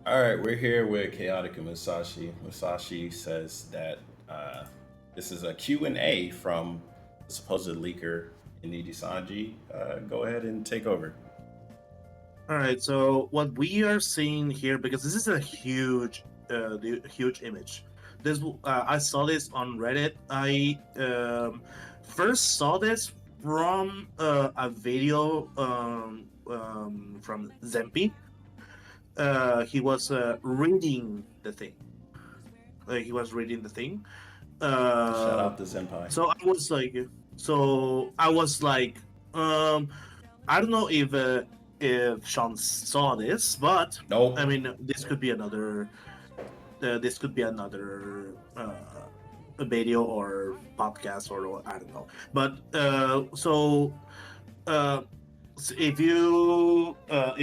All right, we're here with Chaotic and Musashi. Musashi says that this is a Q&A from the supposed leaker in Nijisanji. Go ahead and take over. All right, so what we are seeing here, because this is a huge image. This I saw this on Reddit. I first saw this from a video from Zempi. He was reading the thing. He was reading the thing. Shout Uh, out to Senpai. so I was like, I don't know if Sean saw this, but Nope. I mean, this could be another. This could be another a video or podcast or I don't know. But uh, if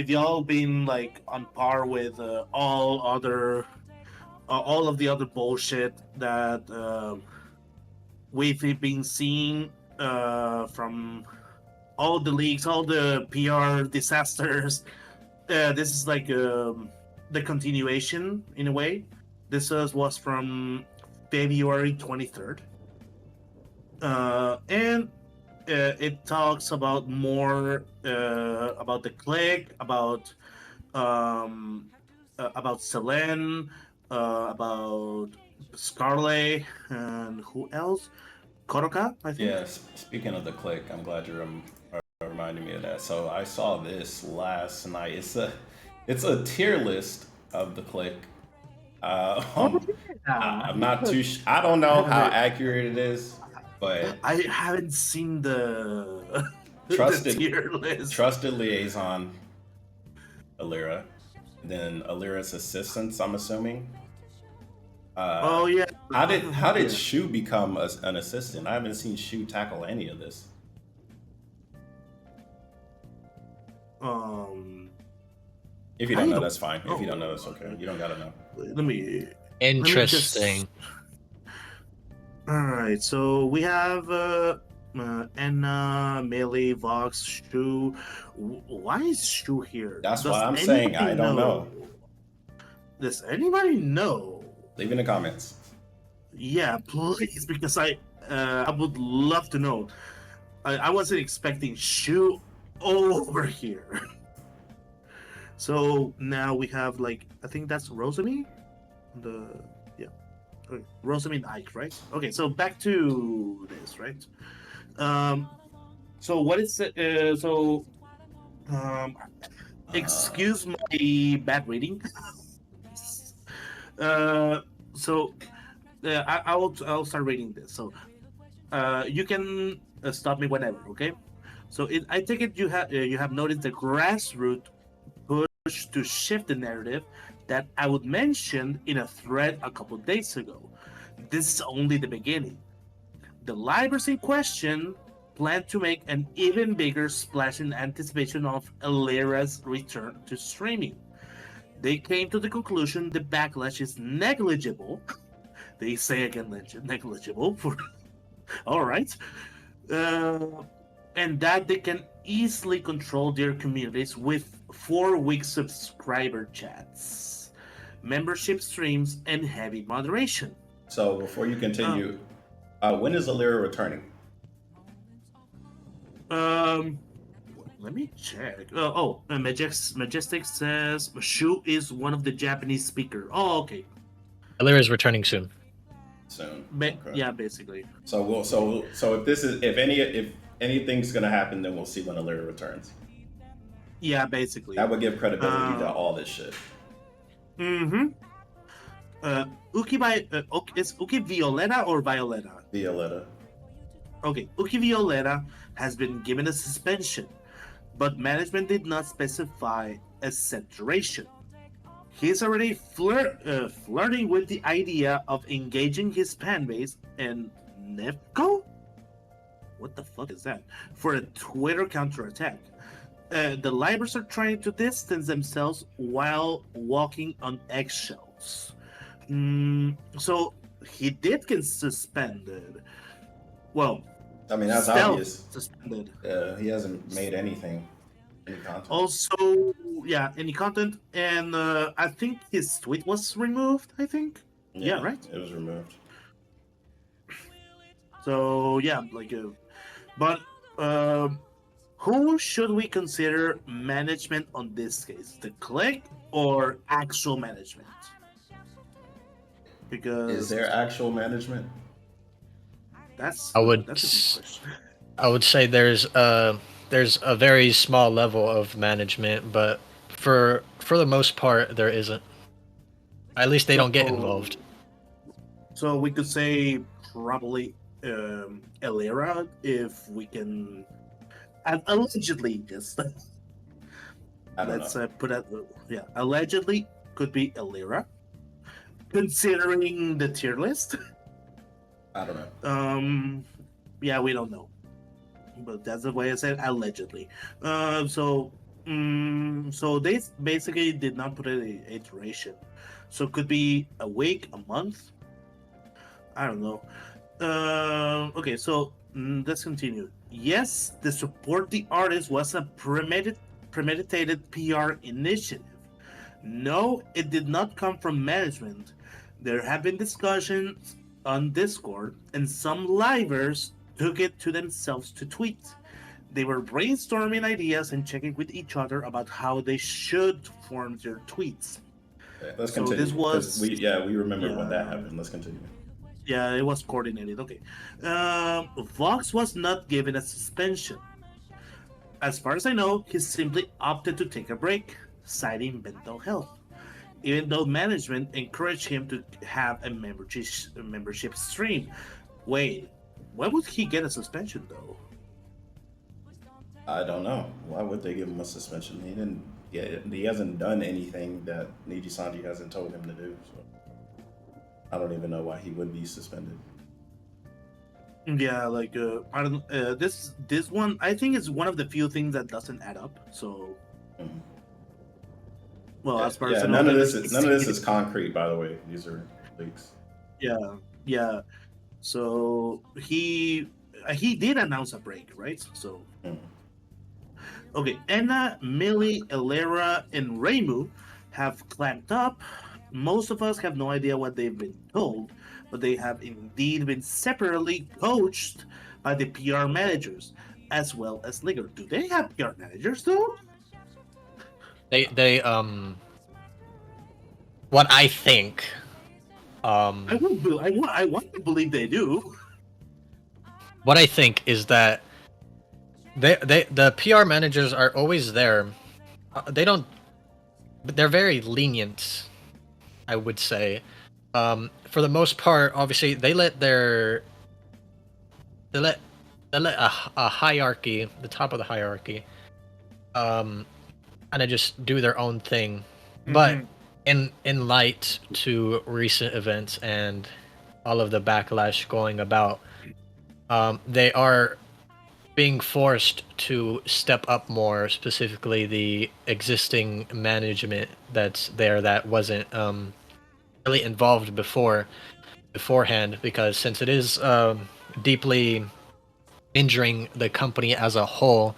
y'all been like on par with all of the other bullshit that we've been seeing from all the leaks, all the PR disasters. This is like the continuation in a way. This was from February 23rd. And it talks about more about the click, about Selene, about Scarlet, and who else? Koroka, I think. Yes. Speaking of the click, I'm glad you're reminding me of that. So I saw this last night. It's a tier list of the click. Uh, Oh um, yeah, I'm not too. I don't I know have how it. accurate it is, but I haven't seen the the trusted tier list. trusted liaison Alira, then Alira's assistants. I'm assuming. Uh, Oh yeah, how did yeah. Shu become an assistant? I haven't seen Shu tackle any of this. Um, If you don't I know, don't that's fine. If you don't know, that's okay. know. You don't gotta know. Let me just. Interesting. All right, so we have Anna, Melee, Vox, Shu. Why is Shu here? That's why Does I'm saying anybody I don't know. Does anybody know? Leave in the comments. Yeah, please, because I would love to know. I wasn't expecting Shu over here. So now we have like I think that's Rosemi, the yeah, okay. Rosemi and Ike, right? Okay, so back to this, right? Um, so what is it? Um, Uh, excuse my bad reading. uh, so I'll start reading this. So you can stop me whenever, okay? So I take it you have noticed the grassroots push to shift the narrative that I would mention in a thread a couple days ago. This is only the beginning. The libraries in question plan to make an even bigger splash in anticipation of Alira's return to streaming. They came to the conclusion the backlash is negligible. They say again negligible for all right, uh, and that they can easily control their communities with 4 week subscriber chats, membership streams, and heavy moderation. so before you Uh, continue, when is Alira returning? um, Let me check. Majestic says Shu is one of the Japanese speaker. Oh, okay. Alira is returning soon. Soon. Okay. Yeah, basically. So if anything's gonna happen, then we'll see when Alira returns. Yeah, basically. That would give credibility to Uh, all this shit. mm-hmm. Is Uki Violeta or Violeta? Violetta. Okay, Uki Violeta has been given a suspension, but management did not specify a set duration. He's already flirting with the idea of engaging his fan base and Nefco? What the fuck is that? For a Twitter counterattack. The libraries are trying to distance themselves while walking on eggshells. So he did get suspended. Well, I mean, that's stealth obvious. suspended. He hasn't made anything. Any content? Also, yeah, any content, and I think his tweet was removed. I think. Yeah, Yeah, right. it was removed. So yeah, but um, who should we consider management on this case? The click or actual management? Is Because there actual management? I would that's a good question. I would say there's a very small level of management, but for the most part there isn't. At least they don't get So involved. so we could say probably Elera if we can allegedly just I don't know. let's put it yeah allegedly could be Elera considering the tier list. I don't know. Yeah, we don't know, but that's the way I said allegedly. So they basically did not put a duration, so it could be a week, a month. I don't know. Okay, so let's continue. Yes, the support the artist was a premeditated PR initiative. No, it did not come from management. There have been discussions on Discord, and some livers took it to themselves to tweet. They were brainstorming ideas and checking with each other about how they should form their tweets. Okay, let's So this continue because was, we remember when that yeah, happened. Let's continue. yeah, it was coordinated. Okay. Vox was not given a suspension. As far as I know, he simply opted to take a break, citing mental health, even though management encouraged him to have a membership stream. Wait, why would he get a suspension though? I don't know. Why would they give him a suspension? He didn't. Yeah, he hasn't done anything that Nijisanji hasn't told him to do. So I don't even know why he would be suspended. Yeah, I don't. This one I think is one of the few things that doesn't add up. So, Mhm. well, Yeah, as far as yeah. I know, None of this is concrete, by the way. These are leaks. yeah, yeah. So he did announce a break, right? So Mhm. okay, Enna, Millie, Elera, and Reimu have clamped up. Most of us have no idea what they've been told, but they have indeed been separately coached by the PR managers as well as Liger. Do they have PR managers though? They what I think I would. I want to believe they do. what I think is that the PR managers are always there. They don't, but they're very lenient, I would say. For the most part, obviously they let a hierarchy, the top of the hierarchy, um, kind of just do their own thing. But Mhm. in light to recent events and all of the backlash going about, they are being forced to step up more, specifically the existing management that's there that wasn't really involved beforehand, because since it is deeply injuring the company as a whole,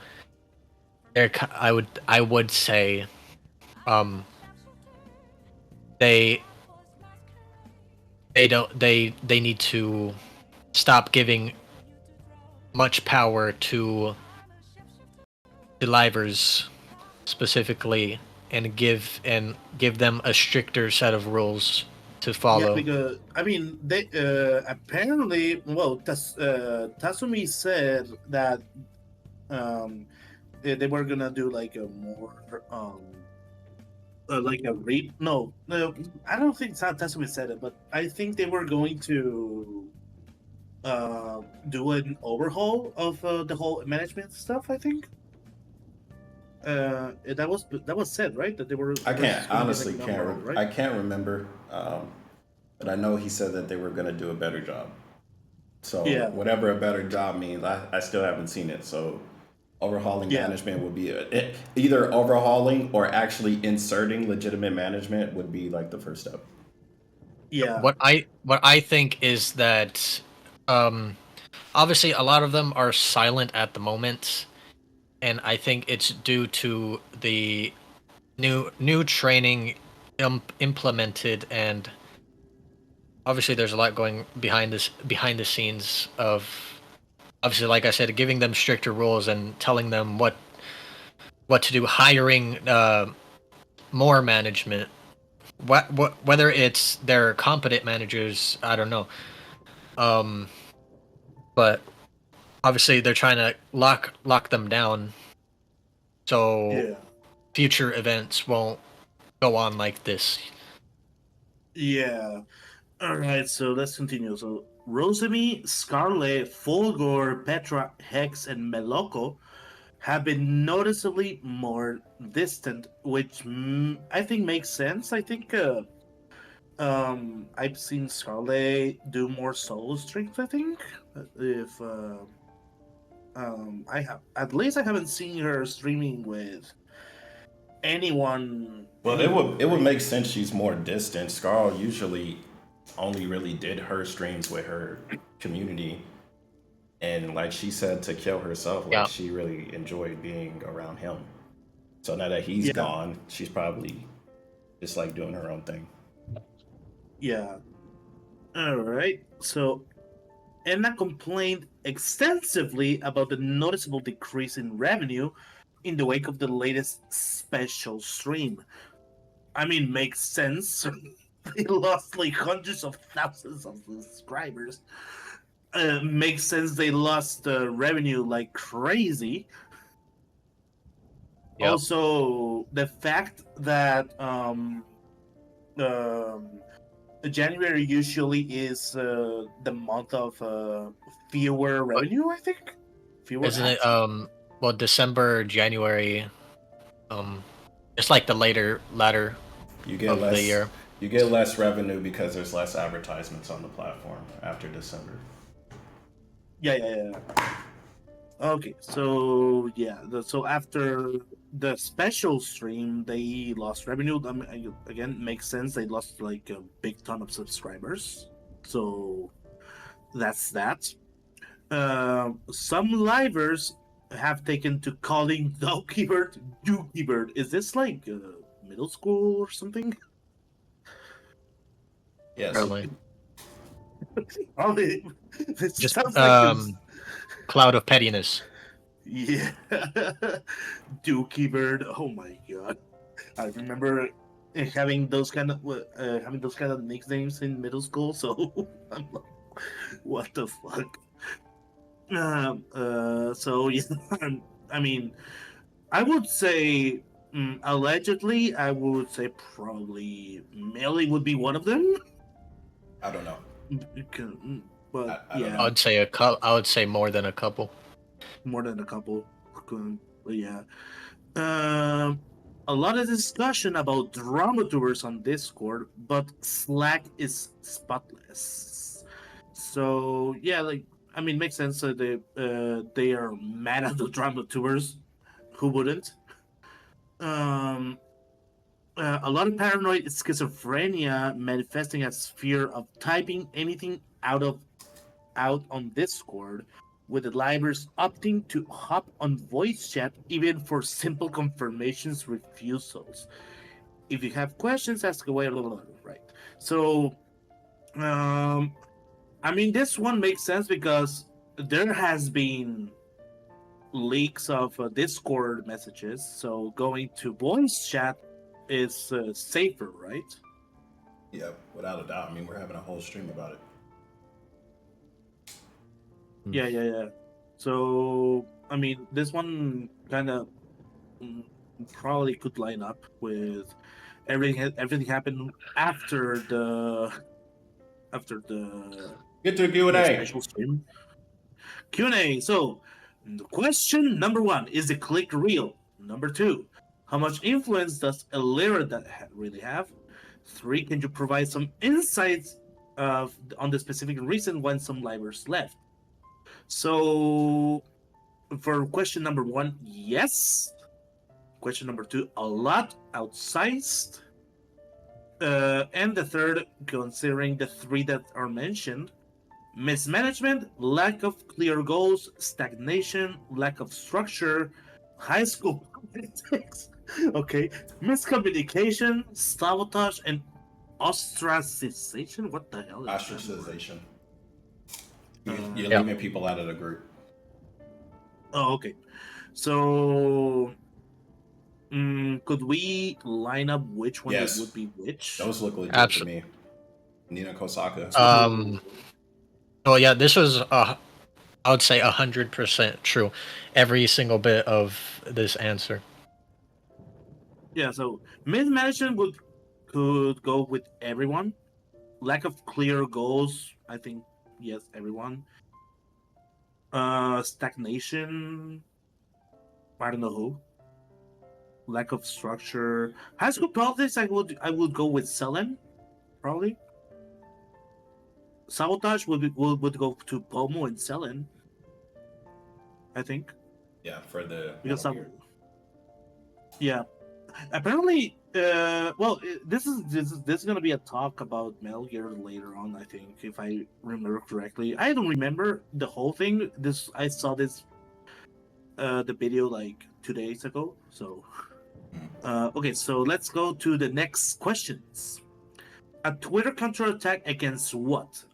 I would say um, they they need to stop giving much power to the livers specifically, and give them a stricter set of rules to Yeah, follow. because I mean, they apparently. Well, Tasumi said that they were gonna do like a more like a read. No, no, I don't think Tasumi said it, but I think they were going to do an overhaul of the whole management stuff. I think that was said, right? That they were I there's can't going to be like honestly an can't overhaul, right? I can't remember, but I know he said that they were going to do a better job. So Yeah, whatever a better job means, I still haven't seen it. So overhauling yeah, management would be either overhauling or actually inserting legitimate management would be like the first step. yeah, What I think is that, um, obviously a lot of them are silent at the moment, and I think it's due to the new training implemented, and obviously there's a lot going behind the scenes of, obviously, like I said, giving them stricter rules and telling them what to do, hiring more management. Whether it's their competent managers, I don't know. Um, but obviously they're trying to lock them down so Yeah. future events won't go on like this. Yeah. All right, so let's continue. So Rosemi, Scarlet, Fulgor, Petra, Hex, and Meloko have been noticeably more distant, which I think makes sense. I think I've seen Scarlet do more solo streams. I think if I have, at least I haven't seen her streaming with anyone. Well, Anyone, it would right? make sense she's more distant. Scarl usually only really did her streams with her community, and like she said to kill herself, like Yeah. she really enjoyed being around him. So now that he's Yeah, gone, she's probably just like doing her own thing. yeah. All right. So Enna complained extensively about the noticeable decrease in revenue in the wake of the latest special stream. I mean, makes sense. They lost like hundreds of thousands of subscribers. Makes sense they lost revenue like crazy. Yep. Also, the fact that um, January usually is the month of fewer But revenue, I think. Fewer isn't it ads. well, December, January, um it's like the latter You get of the less year. you get less revenue because there's less advertisements on the platform after December. Yeah. Okay, so yeah, so after the special stream, they lost revenue. I mean, again, makes sense. They lost like a big ton of subscribers. So that's that. Some livers have taken to calling Dookie Bird. Is this like middle school or something? Yes. Probably. Probably. This Just sounds like this. cloud of pettiness. Yeah. Dookie Bird. Oh my god. I remember having those kind of nicknames in middle school, so I'm like, what the fuck? So yeah, I mean, I would say allegedly, I would say probably Millie would be one of them. I don't know. But I don't I know. yeah, would say I would say more than a couple. more than a couple. But yeah, um, a lot of discussion about dramatubers on Discord, but Slack is spotless. So yeah, like I mean, makes sense that they are mad at the dramatubers. Who wouldn't? Um, a lot of paranoid schizophrenia manifesting as fear of typing anything out on Discord, with the livers opting to hop on voice chat even for simple confirmations refusals. If you have questions, ask away. Blah, blah, blah, right. So, um, I mean, this one makes sense because there has been leaks of Discord messages. So going to voice chat is safer, right? Yeah, without a doubt. I mean, we're having a whole stream about it. Yeah. So I mean, this one kind of probably could line up with everything happened after Get to the Q&A. special stream. Q&A. So, question number one: is the click real? Number two: how much influence does a lyra that really have? Three: can you provide some insights on the specific reason when some livers left? So, for question number one, yes. Question number two, a lot outsized. And the third, considering the three that are mentioned, mismanagement, lack of clear goals, stagnation, lack of structure, high school politics, okay, miscommunication, sabotage, and ostracization. What the hell is that word? Ostracization. You're Uh, Yeah. leaving people out of the group. oh, okay. So, could we line up which one it would Yes, be which? those look legit to Absolutely. me. Nina Kosaka. So, Well, yeah, this was I would say 100% true. Every single bit of this answer. yeah, so mismanagement could go with everyone. Lack of clear goals, I think, yes, everyone. Stagnation, I don't know who. Lack of structure. High school politics, I would go with Selen, probably. Sabotage would go to Pomo and Selen, I think. Yeah, for the Because Metal some, Gear. yeah. Apparently, this is gonna be a talk about Metal Gear later on. I think, if I remember correctly. I don't remember the whole thing. I saw the video like 2 days ago. So, okay, so let's go to the next questions. A Twitter counterattack against what?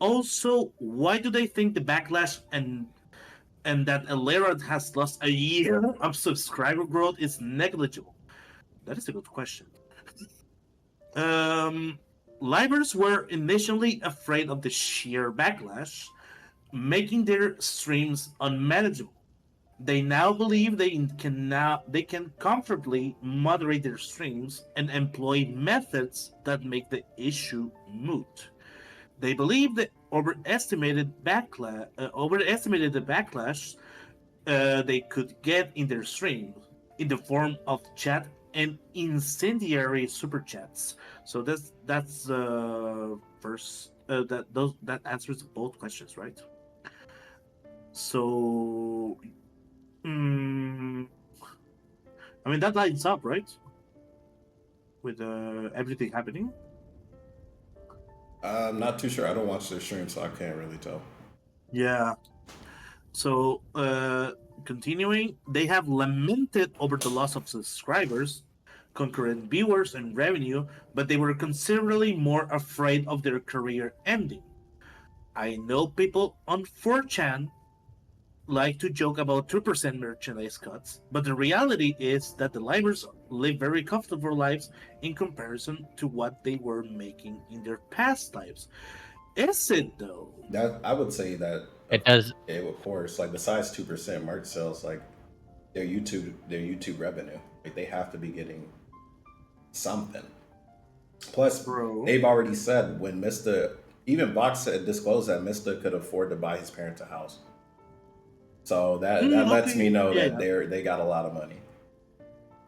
Also, why do they think the backlash and that Alera has lost a year of subscriber growth is negligible? That is a good question. Um, Livers were initially afraid of the sheer backlash, making their streams unmanageable. They now believe they can comfortably moderate their streams and employ methods that make the issue moot. They believe that overestimated the backlash they could get in their streams in the form of chat and incendiary super chats. So that's first that answers both questions, right? So, mm, I mean that lines up, right, with everything happening. I'm not too sure. I don't watch their stream, so I can't really tell. Yeah. So, continuing, they have lamented over the loss of subscribers, concurrent viewers, and revenue, but they were considerably more afraid of their career ending. I know people on 4chan like to joke about 2% merchandise cuts, but the reality is that the livers live very comfortable lives in comparison to what they were making in their past lives. Is it though? That I would say that It does. of course, like besides 2% merch sales, like their YouTube revenue, like they have to be getting something. Plus, Bro. they've already said when Mister even Box said disclosed that Mister could afford to buy his parents a house. So that lets me Okay. know Yeah, that yeah. they got a lot of money.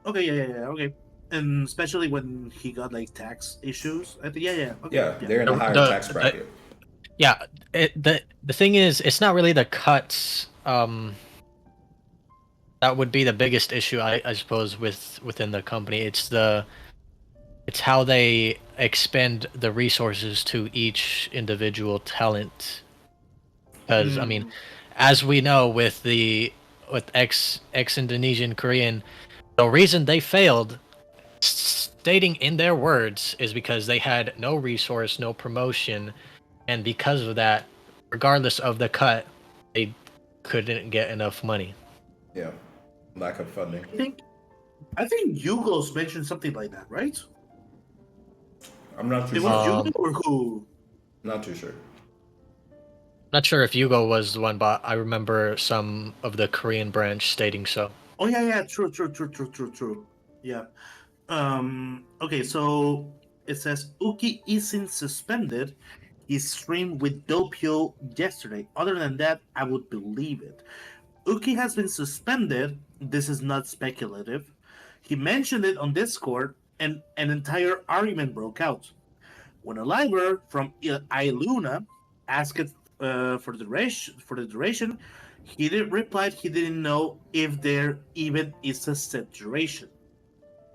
Okay, yeah, okay. And especially when he got like tax issues. I think, yeah, okay, Yeah, yeah. they're in a higher tax bracket. Yeah, the thing is, it's not really the cuts. That would be the biggest issue, I suppose, within the company. It's how they expend the resources to each individual talent. Because I mean, Mm, as we know, with ex Indonesian Korean, the reason they failed, stating in their words, is because they had no resource, no promotion, and because of that, regardless of the cut, they couldn't get enough money. Yeah, lack of funding. I think I think Yugos mentioned something like that, right? I'm not too It was sure. Yugo or who? Not too sure. Not sure if Yugo was the one, but I remember some of the Korean branch stating so. Oh yeah, true. Yeah. Okay, so it says Uki isn't suspended. He streamed with Dopeyo yesterday. Other than that, I would believe it. Uki has been suspended. This is not speculative. He mentioned it on Discord, and an entire argument broke out. When a liver from Iluna asked for the duration, he did replied he didn't know if there even is a set duration.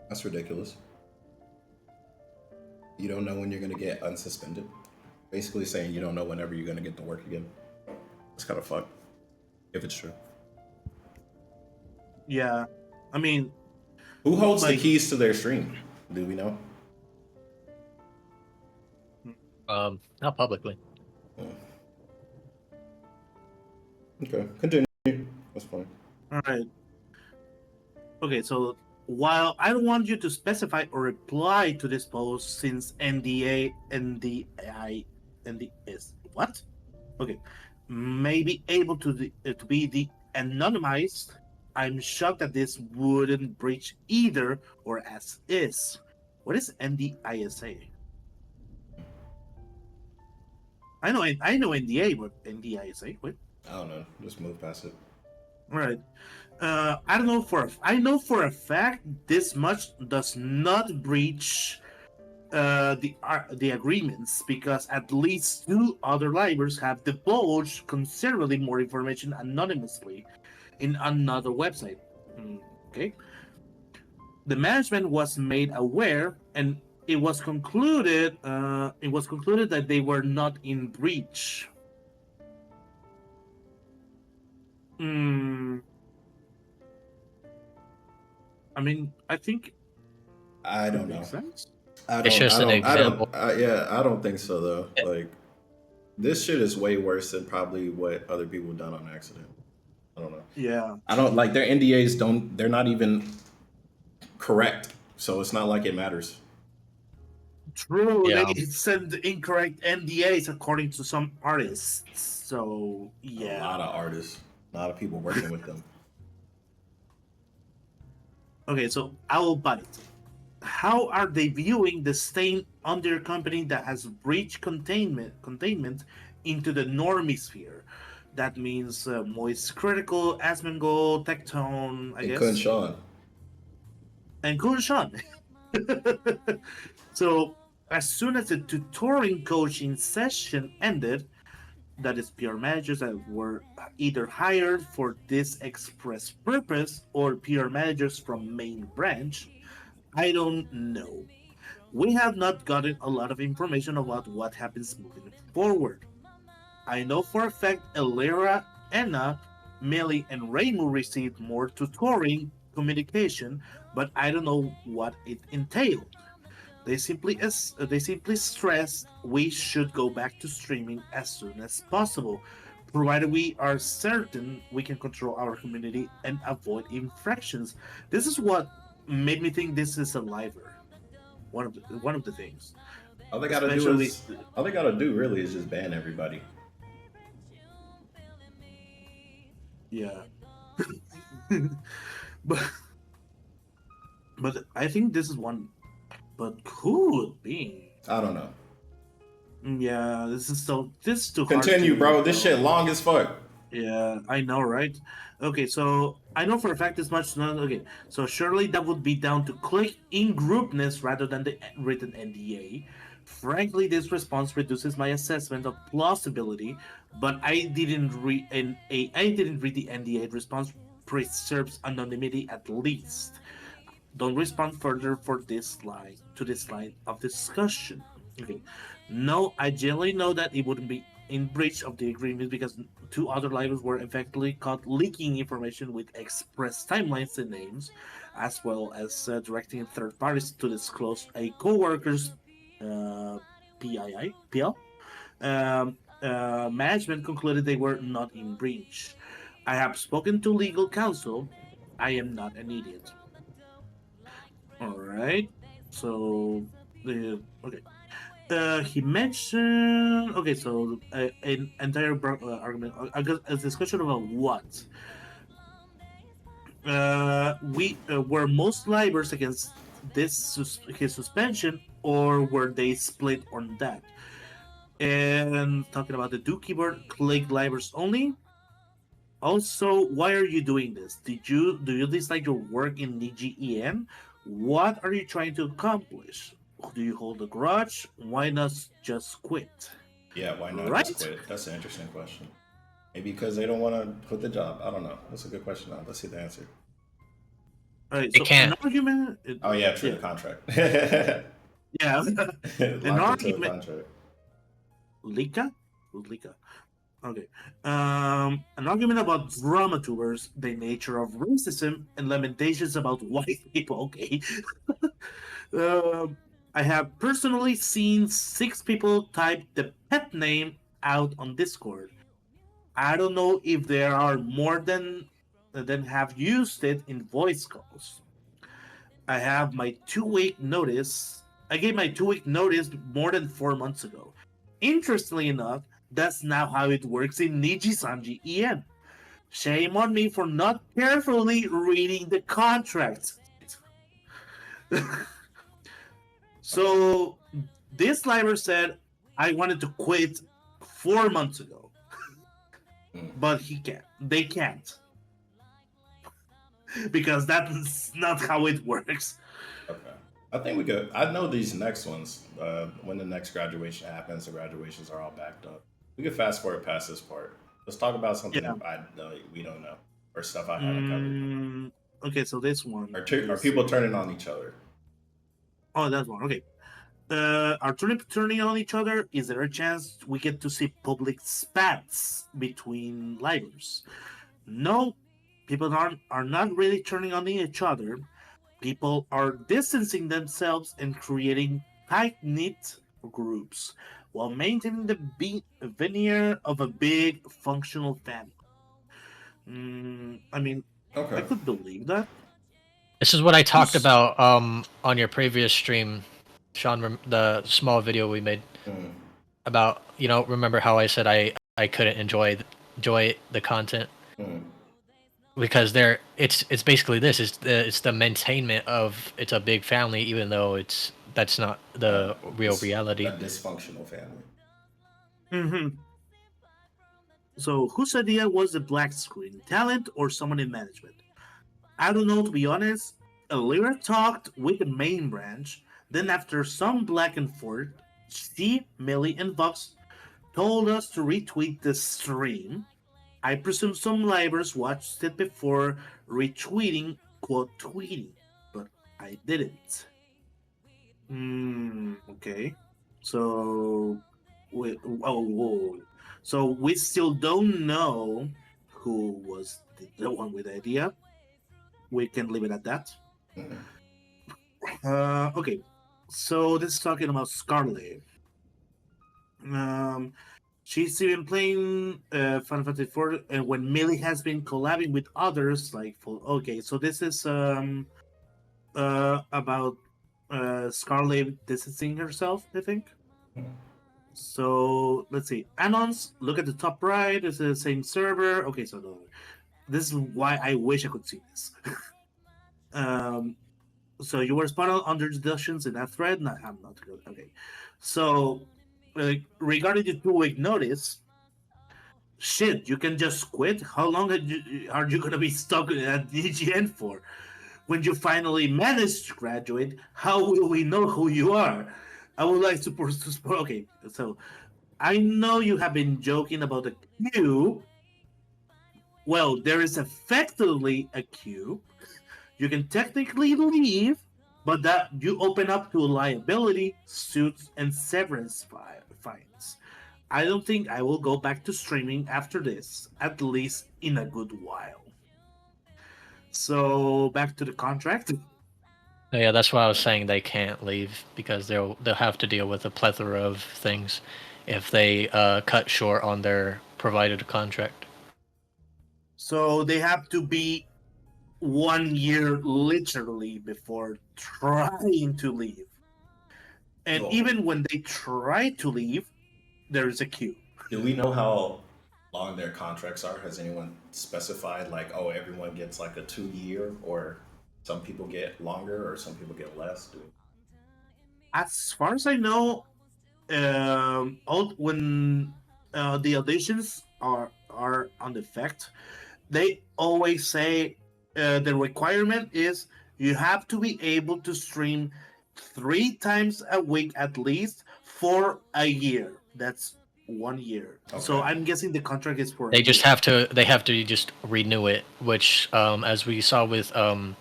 That's ridiculous. You don't know when you're gonna get unsuspended. Basically saying you don't know whenever you're gonna get to work again. It's kind of fucked if it's true. Yeah, I mean, Who holds the like, keys to their stream? Do we know? Not publicly. Okay, continue. That's fine. all right. Okay, so while I don't want you to specify or reply to this post since NDA, NDI, NDS, what? Okay, may be able to be anonymized. I'm shocked that this wouldn't breach either or as is. What is NDISA? I know NDA, but NDISA. What? I don't know. Just move past it. All right. I don't know I know for a fact this much does not breach the agreements because at least two other libraries have divulged considerably more information anonymously in another website. Okay, the management was made aware, and it was concluded. It was concluded that they were not in breach. Hmm. I mean, I think I it don't know. makes sense. It's just an example. Yeah, I don't think so though. Like, this shit is way worse than probably what other people done on accident. I don't know. Yeah. I don't like their NDAs. They're not even correct, so it's not like it matters. True, Yeah. they send incorrect NDAs according to some artists. So A yeah. lot of artists, a lot of people working with them. Okay, so I will bite. How are they viewing the stain on their company that has breached containment into the normisphere? That means Moist Critical, Asmongold, Tectone, I And guess. KhunShawn. And KhunShawn. So as soon as the tutoring coaching session ended, that is PR managers that were either hired for this express purpose or PR managers from main branch, I don't know. We have not gotten a lot of information about what happens moving forward. I know for a fact Elera, Enna, Millie, and Reimu received more tutoring communication, but I don't know what it entailed. They simply stressed we should go back to streaming as soon as possible, provided we are certain we can control our community and avoid infractions. This is what made me think this is a liver. One of the things, All they gotta do especially is all they gotta do really is just ban everybody. yeah. but but I think this is one. But could be. I don't know. Yeah, this is too hard. Continue, bro. This shit long as fuck. Yeah, I know, right? Okay, so I know for a fact this much. Okay, so surely that would be down to click in groupness rather than the written NDA. Frankly, this response reduces my assessment of plausibility, but I didn't read the NDA response preserves anonymity at least. Don't respond further for this line to this line of discussion. Okay. No, I generally know that it wouldn't be in breach of the agreement because two other libraries were effectively caught leaking information with express timelines and names, as well as directing third parties to disclose a co-worker's PL. Management concluded they were not in breach. I have spoken to legal counsel. I am not an idiot. All right. So, okay. He mentioned. Okay, so an entire argument, a discussion about what we were most libraries against his suspension, or were they split on that? And talking about the do keyboard click libraries only. Also, why are you doing this? Do you dislike your work in DGEN? What are you trying to accomplish? Do you hold a grudge? Why not just quit? Yeah, why not Right? just quit? That's an interesting question. Maybe because they don't want to quit the job. I don't know. That's a good question. Now let's see the answer. All right. They So can't. an argument. Oh yeah, true. Yeah. The contract. Yeah. An Locked into a argument. contract. Lika? Who's Lika? Okay. An argument about drama tubers, the nature of racism, and lamentations about white people. Okay. Um, I have personally seen 6 people type the pet name out on Discord. I don't know if there are more than have used it in voice calls. I have my 2 week notice. I gave my 2 week notice more than 4 months ago. Interestingly enough, that's now how it works in Nijisanji EN. Shame on me for not carefully reading the contract. So this liver said I wanted to quit 4 months ago, Mm. but he can't. They can't because that's not how it works. Okay. I think we could. I know these next ones. When the next graduation happens, the graduations are all backed up. We could fast forward past this part. Let's talk about something Yeah. I know we don't know or stuff I haven't covered. Okay, so this one. Are people turning on each other? Oh, that's one. Okay. Are turning on each other? Is there a chance we get to see public spats between livers? No, people are not really turning on each other. People are distancing themselves and creating tight knit groups while maintaining the veneer of a big functional family. I mean, I Okay. could believe that. This is what I talked Who's- about on your previous stream, Sean. The small video we made Mm. about remember how I said I couldn't enjoy the content Mm. because it's basically this it's the maintainment of it's a big family even though that's not the real It's reality. a dysfunctional family. Mhm. So, whose idea was the black screen? Talent or someone in management? I don't know, to be honest. Lyra talked with the main branch, then, after some back and forth, she, Millie, and Vox told us to retweet the stream. I presume some livers watched it before retweeting, quote, tweeting, but I didn't. Okay. So, whoa. So we still don't know who was the one with the idea. We can leave it at that. Mhm. Okay. So this is talking about Scarlet. Um, she's even playing Final Fantasy IV, and when Millie has been collabing with others, like for okay. So this is about Scarlet distancing herself, I think. So let's see. Anons, look at the top right. It's the same server. Okay, so no, this is why I wish I could see this. um, so you were spot on under discussions in that thread. No, I'm not good. Okay, so regarding the 2 week notice, shit, you can just quit. How long are you gonna be stuck at DGN for? When you finally manage to graduate, how will we know who you are? I would like to support. Okay, so I know you have been joking about the queue. Well, there is effectively a queue. You can technically leave, but that you open up to liability, suits, and severance fines. I don't think I will go back to streaming after this, at least in a good while. So back to the contract. Yeah, that's why I was saying they can't leave because they'll have to deal with a plethora of things if they cut short on their provided contract. So they have to be 1 year literally before trying to leave. And Oh. even when they try to leave, there is a queue. Do we know how long their contracts are? Has anyone specified like, oh, everyone gets like a 2 year, or some people get longer, or some people get less? As far as I know, when the auditions are on effect, they always say the requirement is you have to be able to stream 3 times a week at least for a year. That's 1 year. So Okay. I'm guessing the contract is for a They just year. have to just renew it, which as we saw with the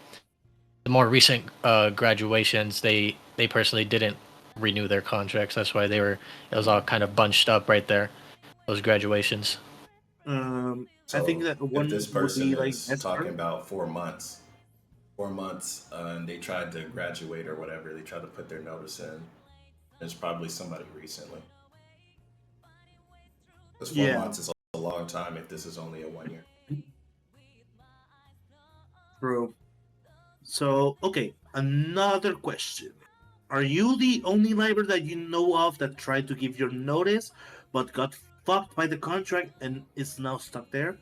more recent graduations, they personally didn't renew their contracts. That's why it was all kind of bunched up right there. Those graduations. I think So that if one this would be person like is talking Esper. about 4 months, 4 months, and they tried to graduate or whatever, they tried to put their notice in. There's probably somebody recently. Because four Yeah, months is a long time if this is only a 1 year. true. So, okay, another question. Are you the only library that you know of that tried to give your notice but got fucked by the contract and is now stuck there?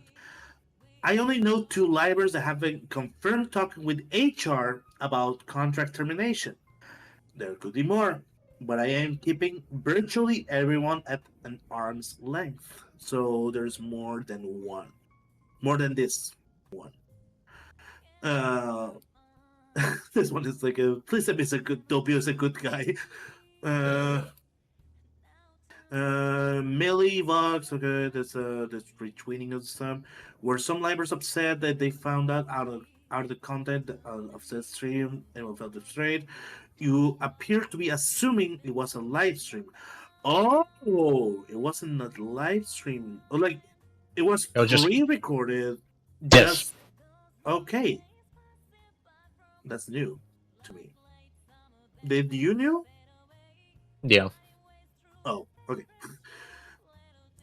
I only know two libraries that have been confirmed talking with HR about contract termination. There could be more, but I am keeping virtually everyone at an arm's length. So there's more than one. More than this one. Uh, this one is like a please let me say good Dobio is a good guy. Yeah, Uh yeah. Millie Vox, okay, that's retweeting of some. Were some libraries upset that they found out of the content of the stream and without the trade? You appear to be assuming it was a live stream. Oh, it wasn't a live stream. Or like it was It was just pre-recorded. yes, Just okay. That's new to me. Did you know? yeah. Oh, okay.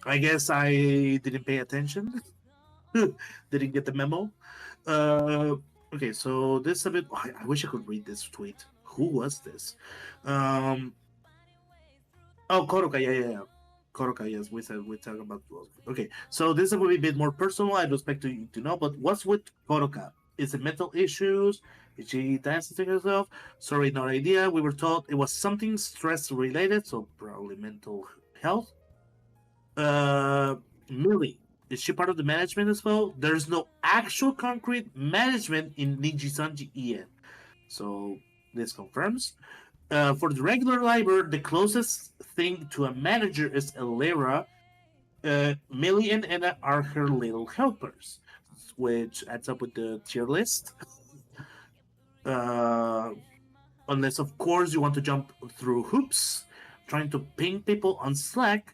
I guess I didn't pay attention. Didn't get the memo. Uh, okay, so this a bit. I wish I could read this tweet. Who was this? Um, oh, Koroka. Yeah, yeah, yeah. Koroka. Yes, we talk about. Okay, so this will be a bit more personal. I respect to know, but what's with Koroka? Is it mental issues? Is she dancing to herself? Sorry, no idea. We were told it was something stress related, so probably mental health. Uh, Millie, is she part of the management as well? There's no actual concrete management in Nijisanji Ien. So this confirms. For the regular library, the closest thing to a manager is Elera. Millie and Anna are her little helpers, which adds up with the tier list. Uh, unless, of course, you want to jump through hoops, trying to ping people on Slack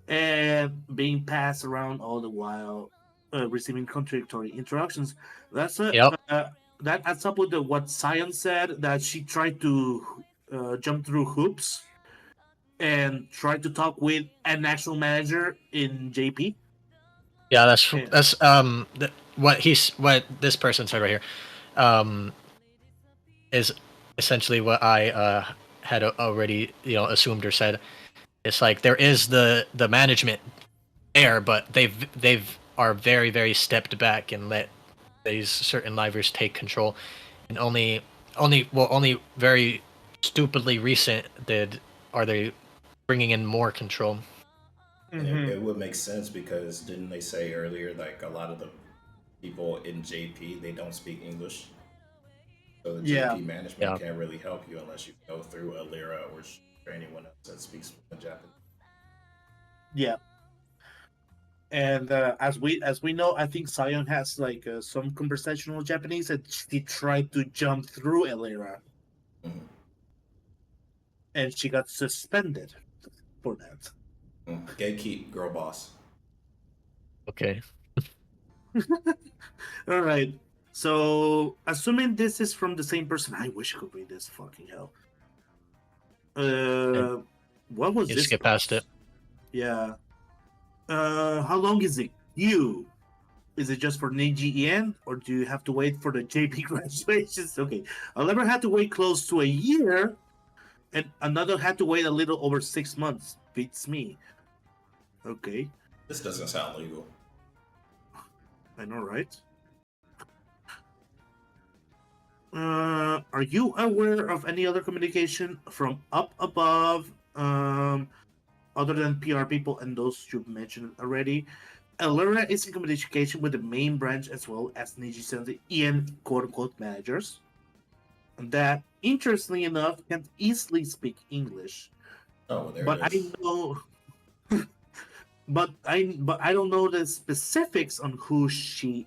and being passed around all the while receiving contradictory instructions. That's a Yep. that adds up with what Science said that she tried to jump through hoops and tried to talk with an actual manager in JP. Yeah, And, what this person said right here um is essentially what I had already assumed or said. It's like there is the management there, but they've are very very stepped back and let these certain libraries take control, and only very stupidly recent did are they bringing in more control. And it, Mhm. it would make sense because didn't they say earlier like a lot of the people in JP they don't speak English, so the Yeah, JP management Yeah, can't really help you unless you go through Alira or anyone else that speaks Japanese. yeah. And as we know, I think Sion has like some conversational Japanese, and she tried to jump through Elera, Mm-hmm. and she got suspended for that. Mm-hmm. Gatekeep girl boss. okay. All right. So, assuming this is from the same person, I wish I could read this. Fucking hell. And Uh, what was you this skip past it. post? Yeah. How long is it queue? Is it just for NGEN, or do you have to wait for the JP graduations? Okay. I've had to wait close to a year, and another had to wait a little over 6 months. Beats me. Okay. This doesn't sound legal. I know, right? Are you aware of any other communication from up above, other than PR people and those you've mentioned already? Alera is in communication with the main branch as well as Nijisanji and quote unquote managers that, interestingly enough, can easily speak English. Oh, well, there it But I is. know, but I don't know the specifics on who she's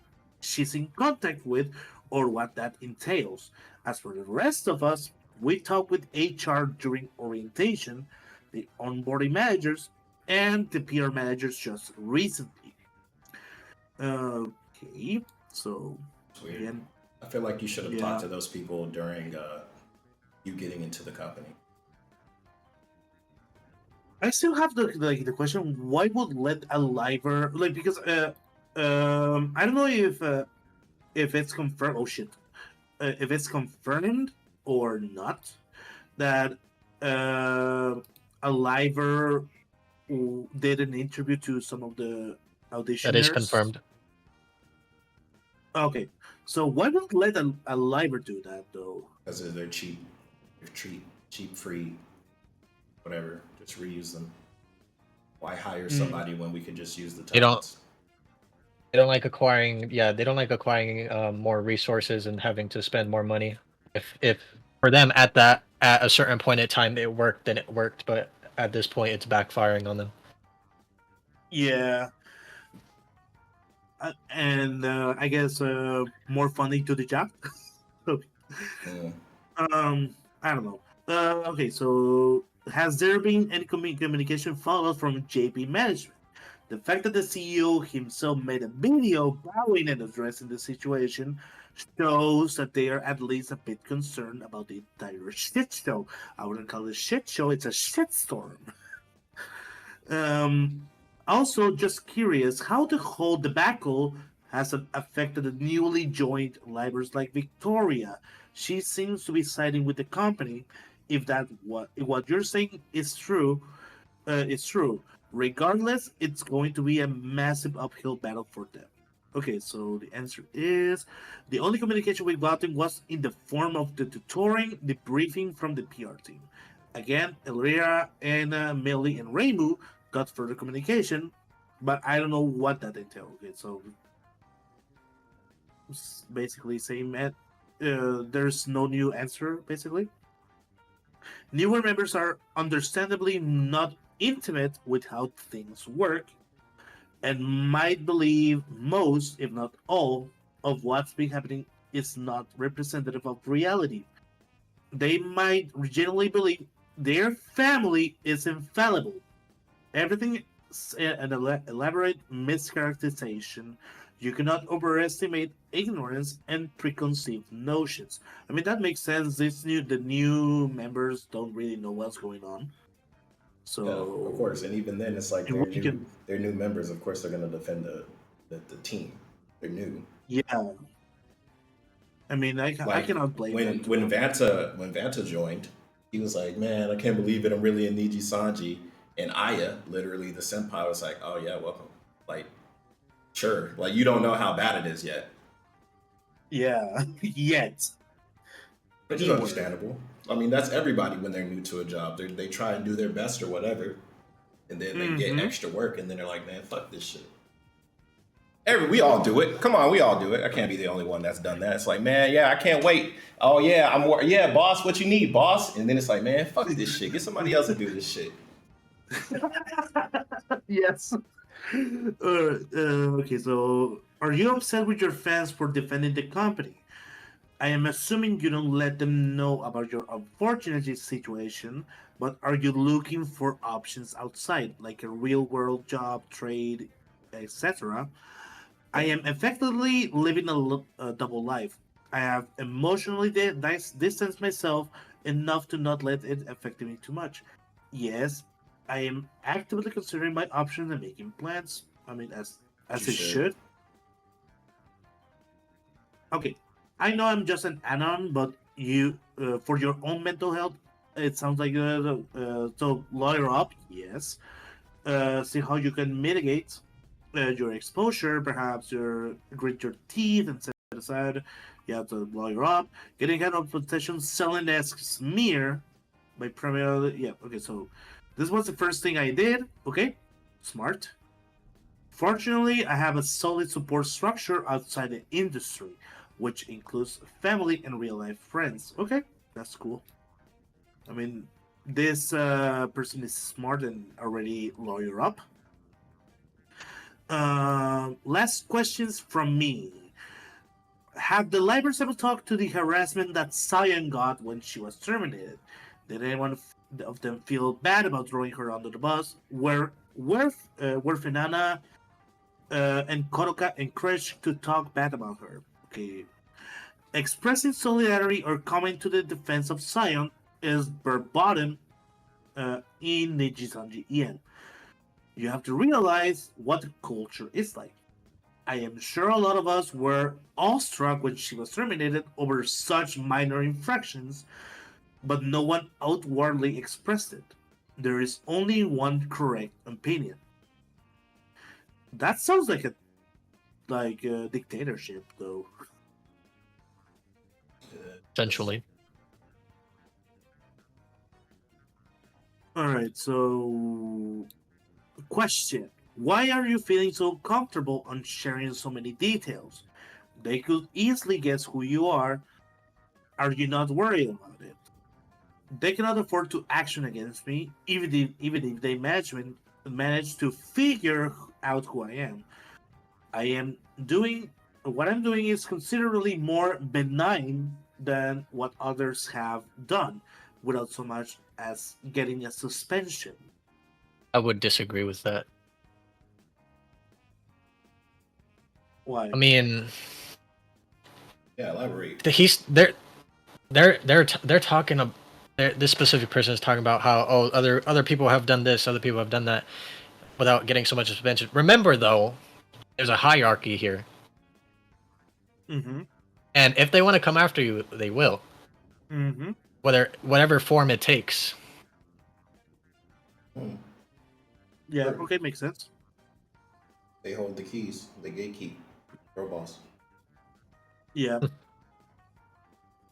in contact with or what that entails. As for the rest of us, we talk with HR during orientation, the onboarding managers, and the PR managers just recently. Okay, so It's weird. again, I feel like you should have talked yeah, to those people during you getting into the company. I still have the question: why would let a liver like because I don't know if it's confirmed. Oh shit! If it's confirmed or not that uh, a liver did an interview to some of the That is auditioners. confirmed. Okay, so why would let a liver do that though? Because they're cheap, cheap, free, whatever. Just reuse them. Why hire Mm, somebody when we could just use the They don't. talents? They don't like acquiring. Yeah, they don't like acquiring more resources and having to spend more money. If for them at a certain point in time it worked, then it worked. But at this point, it's backfiring on them. yeah, and I guess more funding to the job. Okay. Mm. I don't know. Okay, so has there been any communication follow from JP management? The fact that the CEO himself made a video bowing and addressing the situation shows that they are at least a bit concerned about the entire shit show. I wouldn't call it a shit show, it's a shitstorm. Um, Also, just curious how the whole debacle has affected the newly joined libraries like Victoria. She seems to be siding with the company. If that what you're saying is true, it's true. Regardless, it's going to be a massive uphill battle for them. Okay, so the answer is the only communication we got was in the form of the tutoring, the briefing from the PR team. Again, Elvira and Millie and Reimu got further communication, but I don't know what that entailed. Okay, so it's basically same. There's no new answer. Basically, newer members are understandably not intimate with how things work and might believe most, if not all, of what's been happening is not representative of reality. They might genuinely believe their family is infallible. Everything is an elaborate mischaracterization. You cannot overestimate ignorance and preconceived notions. I mean that makes sense. The new members don't really know what's going on, Yeah, of so course. And even then, it's like we can, they're new members. Of course, they're going to defend the team. They're new. yeah. I mean, I Like cannot blame them to be honest. When Vanta joined, he was like, "Man, I can't believe it. I'm really in Nijisanji." And Aya, literally the senpai, was like, "Oh yeah, welcome." Like, sure. Like you don't know how bad it is yet, Yeah, yet which is keyword. understandable. I mean, that's everybody when they're new to a job. They try and do their best or whatever, and then they get Mm-hmm. extra work, and then they're like, "Man, fuck this shit." We all do it. Come on, we all do it. I can't be the only one that's done that. It's like, man, yeah, I can't wait. Oh yeah, yeah, boss. What you need, boss? And then it's like, man, fuck this shit. Get somebody else to do this shit. Yes. Okay, so are you upset with your fans for defending the company? I am assuming you don't let them know about your unfortunate situation, but are you looking for options outside, like a real world job, trade, etc.? I Yeah, am effectively living a double life. I have emotionally distanced myself enough to not let it affect me too much. Yes, I am actively considering my options and making plans. I mean, as you as it should. should. Okay, I know I'm just an anon, but you, for your own mental health, it sounds like so lawyer up. Yes, see how you can mitigate your exposure, perhaps your grit your teeth and set aside. You have to lawyer up, getting out of position, selling esque smear by primarily. Yeah, okay, so this was the first thing I did. Okay, smart. Fortunately, I have a solid support structure outside the industry, which includes family and real life friends. Okay, that's cool. I mean, this person is smart and already lawyer up. Last questions from me. Have the libraries ever talked to the harassment that Cyan got when she was terminated? Did anyone of them feel bad about throwing her under the bus? Were Finana and Koroka encouraged to talk bad about her. Okay. Expressing solidarity or coming to the defense of Zion is verboten in Nijisanji Ien. You have to realize what the culture is like. I am sure a lot of us were awestruck when she was terminated over such minor infractions, but no one outwardly expressed it. There is only one correct opinion. That sounds like a dictatorship, though. Essentially. All right, so question: why are you feeling so comfortable on sharing so many details? They could easily guess who you are. Are you not worried about it? They cannot afford to action against me, even if they manage to figure out who I am. I am doing what I'm doing is considerably more benign than what others have done, without so much as getting a suspension. I would disagree with that. Why? I mean, Yeah, elaborate. he's they're talking about this specific person is talking about how other people have done this, other people have done that without getting so much suspension. Remember though, there's a hierarchy here, Mm-hmm. and if they want to come after you, they will, Mm-hmm. whatever form it takes. Hmm. Yeah. Sure. Okay, makes sense. They hold the keys. They gatekeep. Girl boss. Yeah.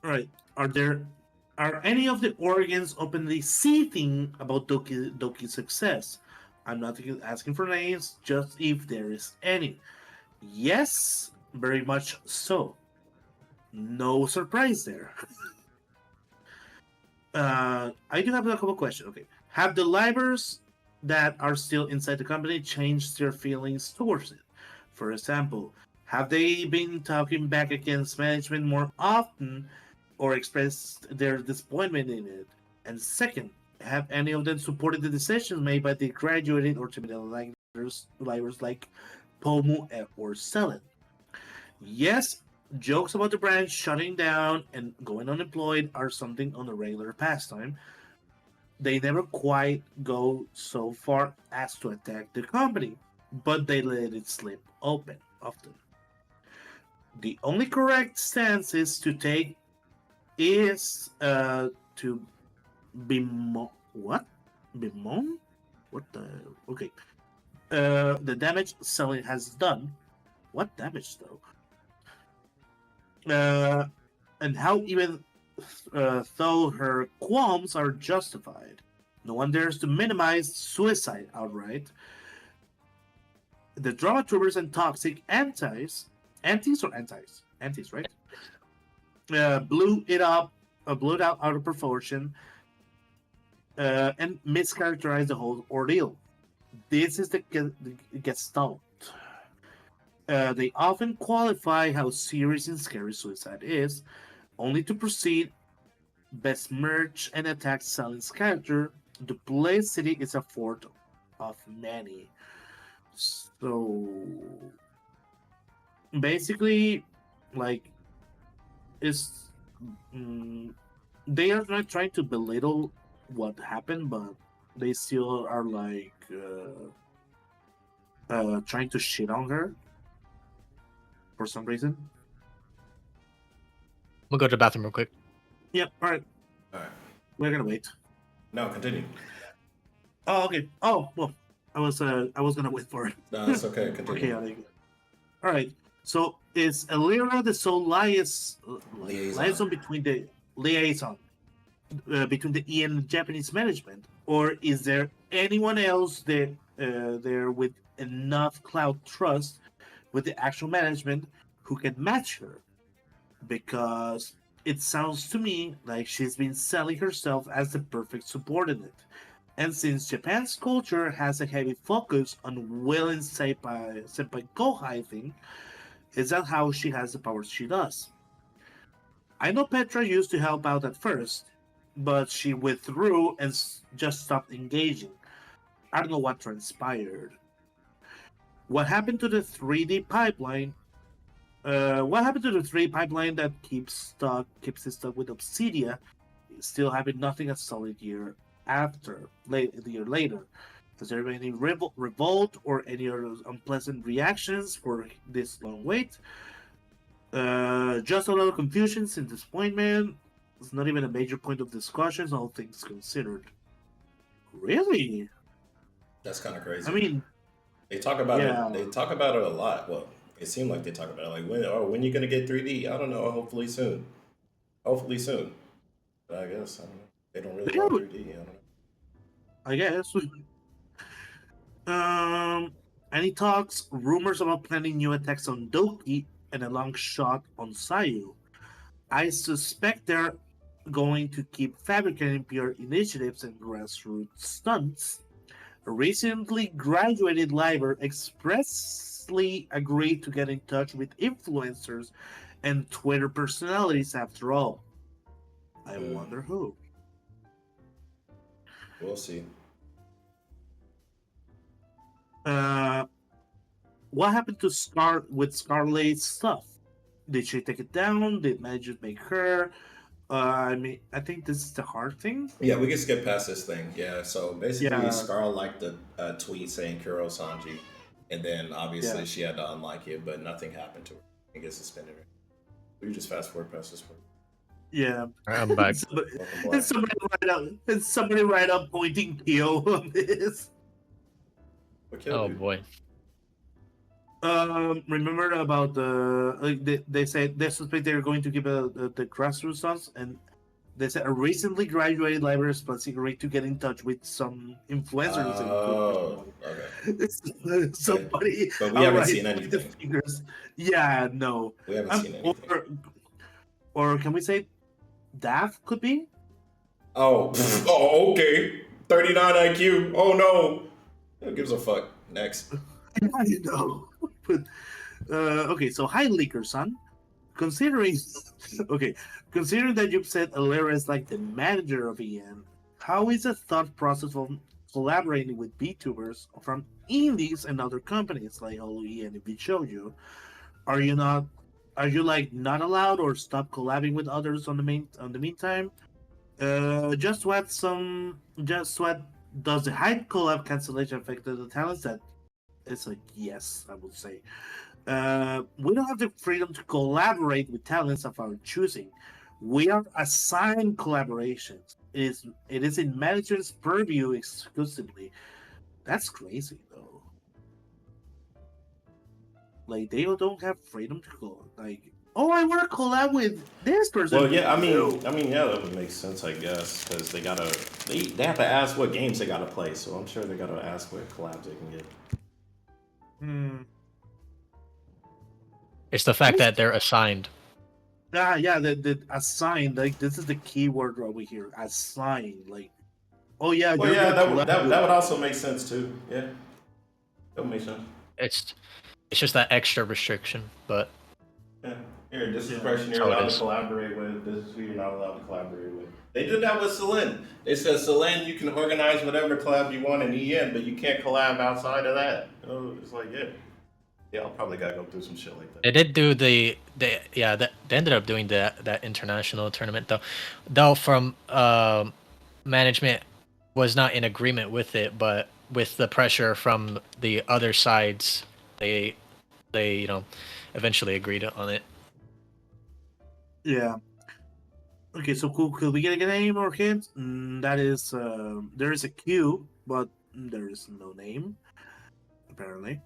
All right. Are any of the organs openly seething about Doki's success? I'm not asking for names, just if there is any. Yes, very much so. No surprise there. I do have a couple questions. Okay. Have the livers that are still inside the company changed their feelings towards it? For example, have they been talking back against management more often or expressed their disappointment in it? And second, have any of them supported the decisions made by the graduated or terminated livers like Pomu or Selen? Yes, jokes about the brand shutting down and going unemployed are something on a regular pastime. They never quite go so far as to attack the company, but they let it slip open often. The only correct stance is to take is to bemoan what the okay the damage selling has done. What damage though? And how even though her qualms are justified. No one dares to minimize suicide outright. The drama-tubers and toxic antis, right? Blew it out of proportion, and mischaracterized the whole ordeal. This is the gestalt. They often qualify how serious and scary suicide is, only to proceed besmirch and attack Salin's character. The Blaze City is a fort of many. So basically, like, is mm, they are not trying to belittle what happened, but they still are like trying to shit on her for some reason. We'll go to the bathroom real quick. Yep. All right. All right. We're gonna wait. No, continue. Oh, okay. Oh, well, I was gonna wait for it. No, it's okay. Continue. Okay. All right. So is Elira the sole liaison between the liaison between the E and Japanese management, or is there anyone else there with enough cloud trust with the actual management who can match her? Because it sounds to me like she's been selling herself as the perfect subordinate. And since Japan's culture has a heavy focus on willing senpai kohai thing, is that how she has the powers she does? I know Petra used to help out at first, but she withdrew and just stopped engaging. I don't know what transpired. What happened to the 3D pipeline? What happened to the 3D pipeline that keeps it stuck with Obsidia, still having nothing a solid year a year later? Has there been any revolt or any other unpleasant reactions for this long wait? Just a lot of confusion and disappointment. It's not even a major point of discussion, all things considered. Really? That's kind of crazy. I mean, They talk about yeah. it. They talk about it a lot. Well, it seemed like they talk about it. Like when you gonna get 3D? I don't know. Hopefully soon. Hopefully soon. But I guess I don't know. They don't really want 3D. I don't know. I guess. Any talks, rumors about planning new attacks on Doki and a long shot on Sayu. I suspect they're going to keep fabricating pure initiatives and grassroots stunts. A recently graduated liver expressly agreed to get in touch with influencers and Twitter personalities after all. I wonder who. We'll see. What happened to Scarlett's stuff? Did she take it down? Did managers make her? I think this is the hard thing. Yeah, we can skip past this thing. Yeah, so basically, Yeah. Scarl liked the tweet saying KhunShawn, and then obviously Yeah. she had to unlike it, but nothing happened to her. I get suspended. We just fast forward past this part. Yeah. I'm back. And somebody write up pointing Kyo on this. Oh boy. Remember about they said they suspect they're going to give the grassroots sons, and they said a recently graduated library plus agreed to get in touch with some influencers. Oh, okay. Somebody, But we haven't alright, seen with the anything. fingers. Yeah, no. We haven't seen anything. Or can we say Daft could be? Oh, oh, okay. 39 IQ. Oh no. Who gives a fuck? Next. I know. But, okay, so hi, Leaker-san. Considering that you've said Alera is like the manager of EN, how is the thought process of collaborating with Vtubers from indies and other companies like Holo EN and Vshoujo? Are you like not allowed or stop collabing with others on the meantime? Just what does the hype collab cancellation affect the talents that? It's a yes, I would say. We don't have the freedom to collaborate with talents of our choosing. We are assigned collaborations. It is in management's purview exclusively. That's crazy, though. Like they don't have freedom to go. Like, oh, I want to collab with this person. Well, yeah, I mean, yeah, that would make sense, I guess, because they have to ask what games they gotta play. So I'm sure they gotta ask what collabs they can get. It's the fact that they're assigned. Yeah, the assigned. Like this is the key word over here. Assigned. Like, oh yeah, Well, yeah, that would also make sense too. Yeah, that would make sense. It's just that extra restriction, but Yeah. Here, this is the person you're So it allowed is. to collaborate with. This is who you're not allowed to collaborate with. They did that with Celine. They said, Celine, you can organize whatever collab you want in EN, but you can't collab outside of that. Oh, it's like, yeah, I'll probably gotta go through some shit like that. they did do they ended up doing that international tournament though from management was not in agreement with it, but with the pressure from the other sides, they eventually agreed on it. Yeah. Okay, so could we get a name or hint? That is, there is a queue, but there is no name, apparently.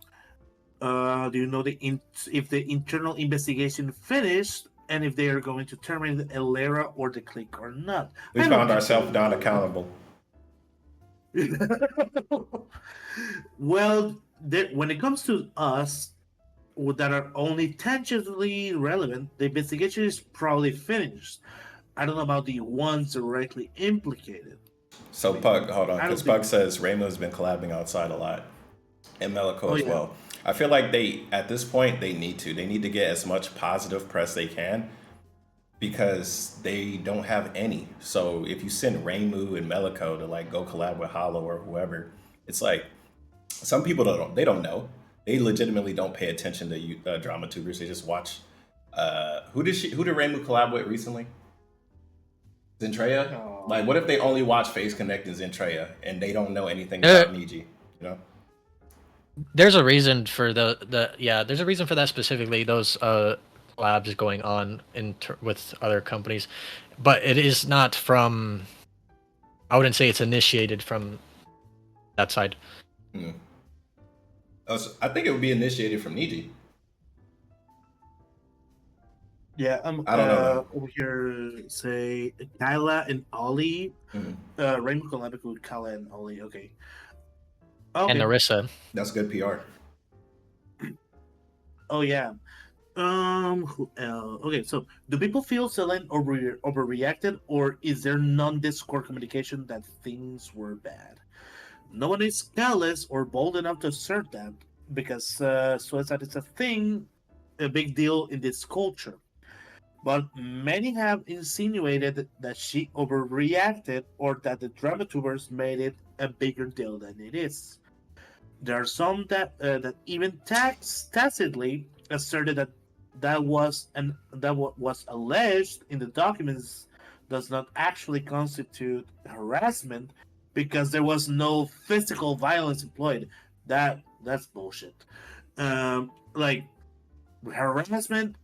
Do you know if the internal investigation finished and if they are going to terminate Elera or the clique or not? We found ourselves not accountable. Well, when it comes to us that are only tangentially relevant, the investigation is probably finished. I don't know about the ones directly implicated. So, Pug, hold on, I don't because think- Pug says Raymond's been collabing outside a lot, and Melico Oh, as yeah. well. I feel like at this point, they need to get as much positive press they can, because they don't have any. So if you send Raymu and Melico to like go collab with Hollow or whoever, it's like some people don't know. they legitimately don't pay attention to drama tubers. They just watch. Who did Reimu collab with recently? Zentreya. Oh. Like, what if they only watch Phase Connect and Zentreya and they don't know anything Uh, about Niji? You know. There's a reason for there's a reason for that specifically. Those collabs going on with other companies, but it is not from. I wouldn't say it's initiated from that side. I think it would be initiated from Niji. Yeah, I don't know. Over here, say Kyla and Ollie. Rainbow collaborated with Kyla and Ollie. Okay. And Narissa. That's good PR. Oh yeah. Okay, so do people feel Selene overreacted, or is there non-Discord communication that things were bad? No one is callous or bold enough to assert that, because suicide is a big deal in this culture. But many have insinuated that she overreacted, or that the dramatubers made it a bigger deal than it is. There are some that even tacitly asserted that what was alleged in the documents does not actually constitute harassment, because there was no physical violence employed. That's bullshit. Like, harassment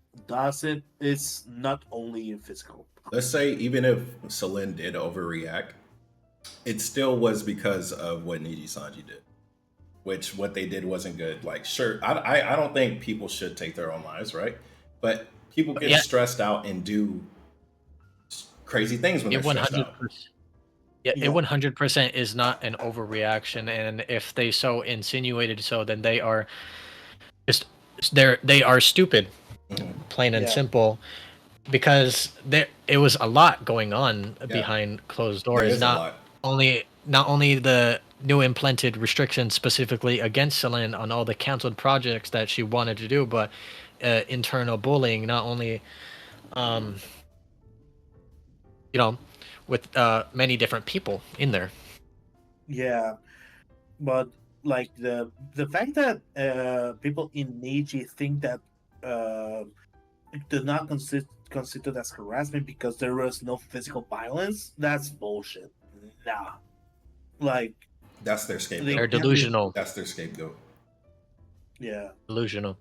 it's not only physical. Let's say even if Selene did overreact, it still was because of what Nijisanji did. Which what they did wasn't good. Like, sure, I don't think people should take their own lives, right? But people get stressed out and do crazy things when they're stressed out. Yeah, it 100% is not an overreaction, and if they so insinuated so, then they are they are stupid, plain and simple, because it was a lot going on behind closed doors. Not only the new implemented restrictions specifically against Selene on all the canceled projects that she wanted to do, but internal bullying, not only with many different people in there. Yeah, but like the fact that people in Niji think that it did not constitute as harassment because there was no physical violence, that's bullshit. Nah, like, that's their scapegoat. They're delusional. That's their scapegoat. Yeah, delusional.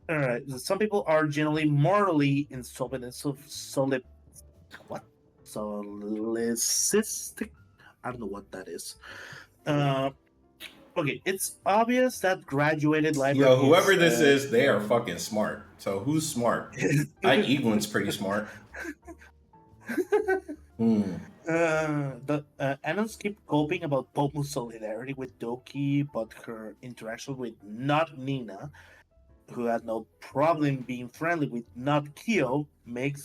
All right. Some people are generally morally insolvent and solecistic. I don't know what that is. Okay, it's obvious that graduated library. Yo, whoever this is, they are fucking smart. So who's smart? Ike Eaglin's pretty smart. But Annons keep coping about Pomu's solidarity with Doki, but her interaction with not Nina, who had no problem being friendly with not Kyo, make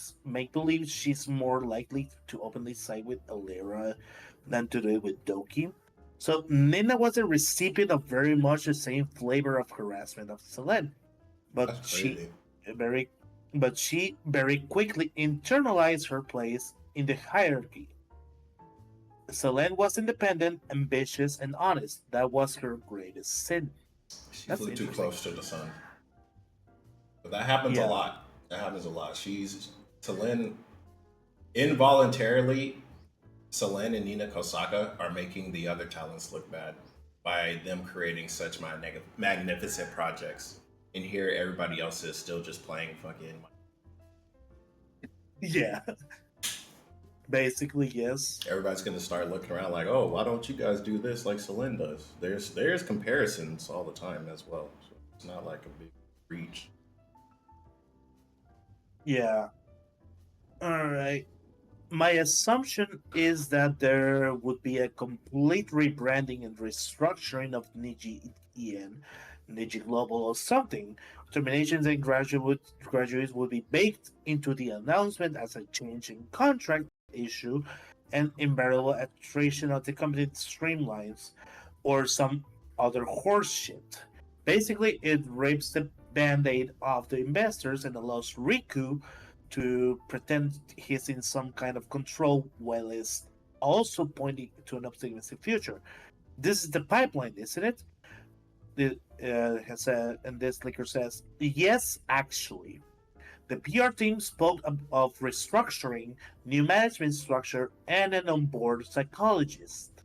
believe she's more likely to openly side with Alera than to do it with Doki. So Nina was a recipient of very much the same flavor of harassment of Selene, but she very quickly internalized her place in the hierarchy. Selene was independent, ambitious, and honest. That was her greatest sin. She flew too close to the sun. But that happens a lot. Selene, involuntarily, Selene and Nina Kosaka are making the other talents look bad by them creating such magnificent projects. And here everybody else is still just playing fucking. Yeah. Basically, yes. Everybody's gonna start looking around like, oh, why don't you guys do this like Selene does? There's comparisons all the time as well. So it's not like a big reach. Yeah. All right. My assumption is that there would be a complete rebranding and restructuring of Niji EN, Niji Global, or something. Terminations and graduates would be baked into the announcement as a change in contract issue and invariable attrition of the company streamlines, or some other horse shit. Basically, it rips the band-aid off the investors and allows Riku to pretend he's in some kind of control while is also pointing to an optimistic future. This is the pipeline, isn't it? has said, and this leaker says, yes, actually. The PR team spoke of restructuring, new management structure, and an onboard psychologist.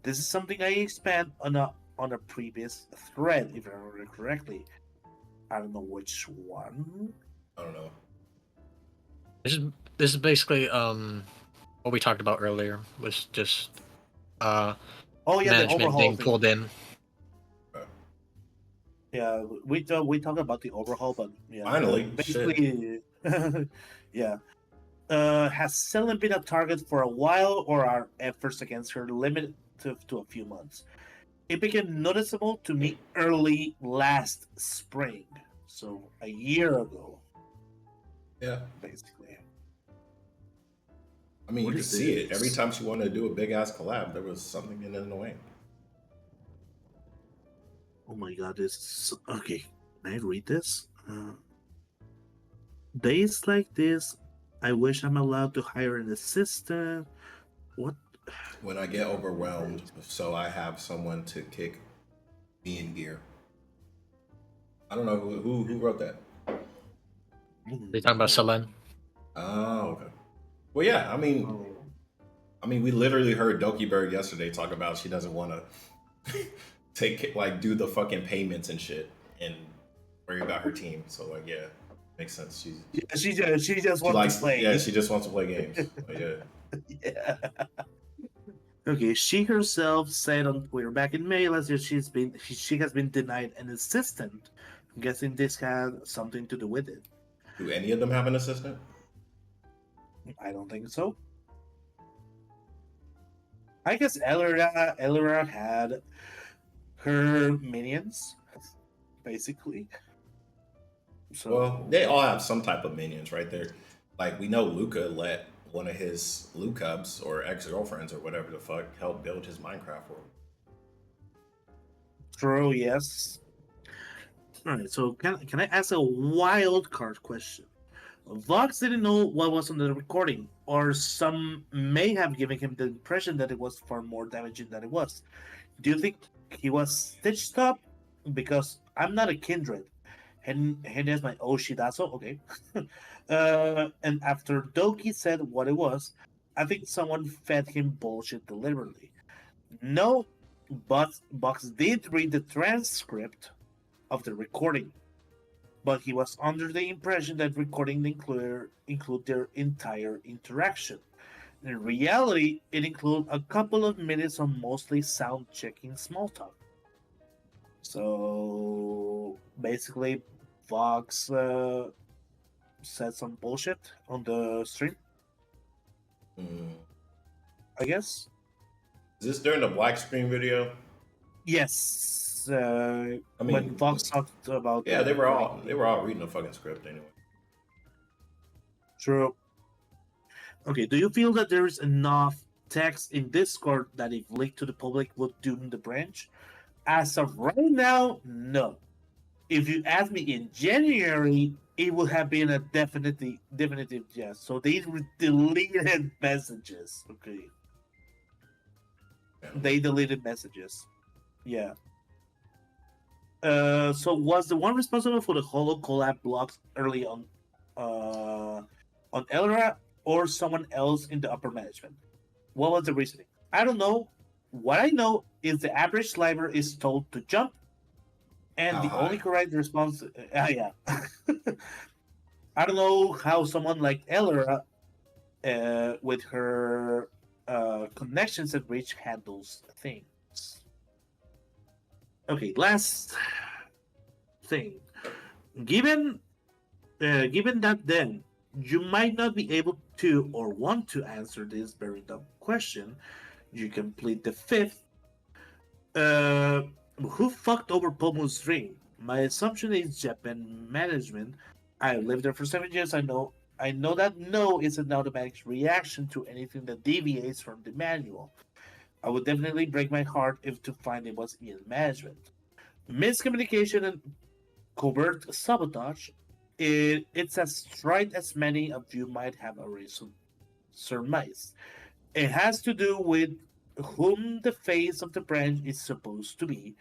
This is something I expand on a previous thread, if I remember correctly. I don't know which one. I don't know. This is this is basically what we talked about earlier was just Oh yeah, the management overhaul being thing. pulled in. Yeah, we talk about the overhaul, but yeah, Finally, basically, yeah. Has Selene been a target for a while, or are efforts against her limited to a few months? It became noticeable to me early last spring, so a year ago, Yeah. basically. I mean, What you could is see it. Every this? time she wanted to do a big ass collab, there was something getting in the way. Oh my god, this is okay. Can I read this? Days like this, I wish I'm allowed to hire an assistant. What? When I get overwhelmed, so I have someone to kick me in gear. I don't know who wrote that. They talking about Selene? Oh, okay. Well, yeah. I mean, we literally heard Doki Bird yesterday talk about she doesn't want to do the fucking payments and shit and worry about her team. So like, yeah, makes sense. She just She wants likes, to play. yeah, she just wants to play games. But yeah. Yeah. Okay, she herself said on Twitter back in May last year she has been denied an assistant. I'm guessing this had something to do with it. Do any of them have an assistant? I don't think so. I guess Elira had her minions, basically. So Well, they all have some type of minions, right? There, like we know Luca let one of his Lucubs or ex-girlfriends or whatever the fuck help build his Minecraft world. true, yes. Alright, so can I ask a wild card question? Vox didn't know what was on the recording, or some may have given him the impression that it was far more damaging than it was. Do you think he was stitched up? Because I'm not a kindred. And there's my Oshidaso, okay. And after Doki said what it was, I think someone fed him bullshit deliberately. No, but Box did read the transcript of the recording, but he was under the impression that recording include their entire interaction. In reality, it included a couple of minutes of mostly sound checking small talk. So basically, Vox said some bullshit on the stream, Mm. I guess. Is this during the black screen video? Yes. I When mean, Vox talked about yeah, they recording. were all reading the fucking script anyway. True. Okay, do you feel that there is enough text in Discord that if leaked to the public would doom the branch? As of right now, no. If you asked me in January, it would have been a definitive yes. So they deleted messages. Okay, they deleted messages. Yeah. So was the one responsible for the Holo collab blocks early on Elra or someone else in the upper management? What was the reasoning? I don't know. What I know is the average slimer is told to jump, and How the only high? correct response, yeah. I don't know how someone like Elra, with her connections at Reach, handles things. Okay, last thing. Given given that then you might not be able to or want to answer this very dumb question, you complete the fifth. Uh, who fucked over Pomu's dream? My assumption is Japan management. I lived there for 7 years. I know that no is an automatic reaction to anything that deviates from the manual. I would definitely break my heart if to find it was in management. Miscommunication and covert sabotage. It's as right as many of you might have already surmised. It has to do with whom the face of the branch is supposed to be,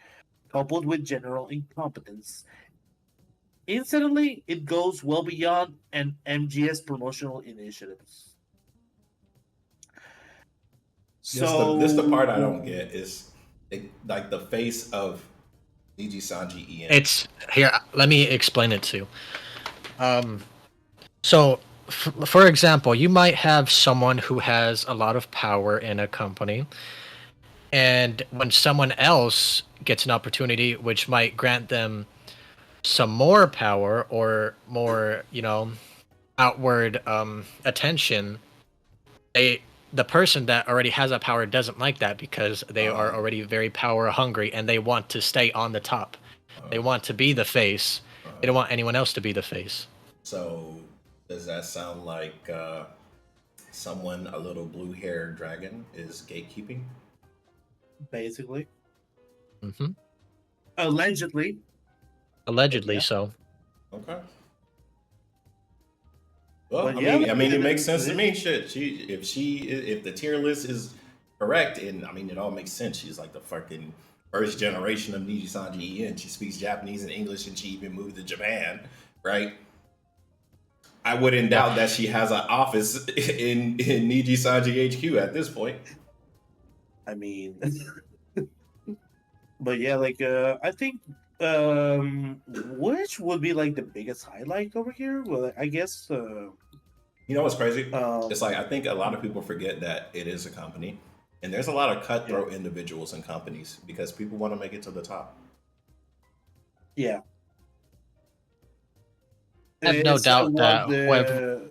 coupled with general incompetence. Incidentally, it goes well beyond an MGS promotional initiatives. This the part I So don't get is like the face of Nijisanji En. It's here. Let me explain it to you. So, for example, you might have someone who has a lot of power in a company, and when someone else gets an opportunity which might grant them some more power or more, outward attention, they the person that already has that power doesn't like that because they are already very power hungry and they want to stay on the top. They want to be the face. They don't want anyone else to be the face. So does that sound like someone, a little blue-haired dragon, is gatekeeping? basically, Hmm. allegedly, Allegedly, yeah. so. Okay. Well, But I yeah, mean, like, it makes sense to me. Shit, if the tier list is correct, and I mean, it all makes sense. She's like the fucking first generation of Nijisanji En. She speaks Japanese and English, and she even moved to Japan, right? I wouldn't Yeah. doubt that she has an office in Nijisanji HQ at this point. I mean, but yeah, like I think which would be like the biggest highlight over here? Well, I guess You know what's crazy? um It's like I think a lot of people forget that it is a company, and there's a lot of yeah, cutthroat individuals in companies because people want to make it to the top. yeah. I have no It's doubt what that whoever.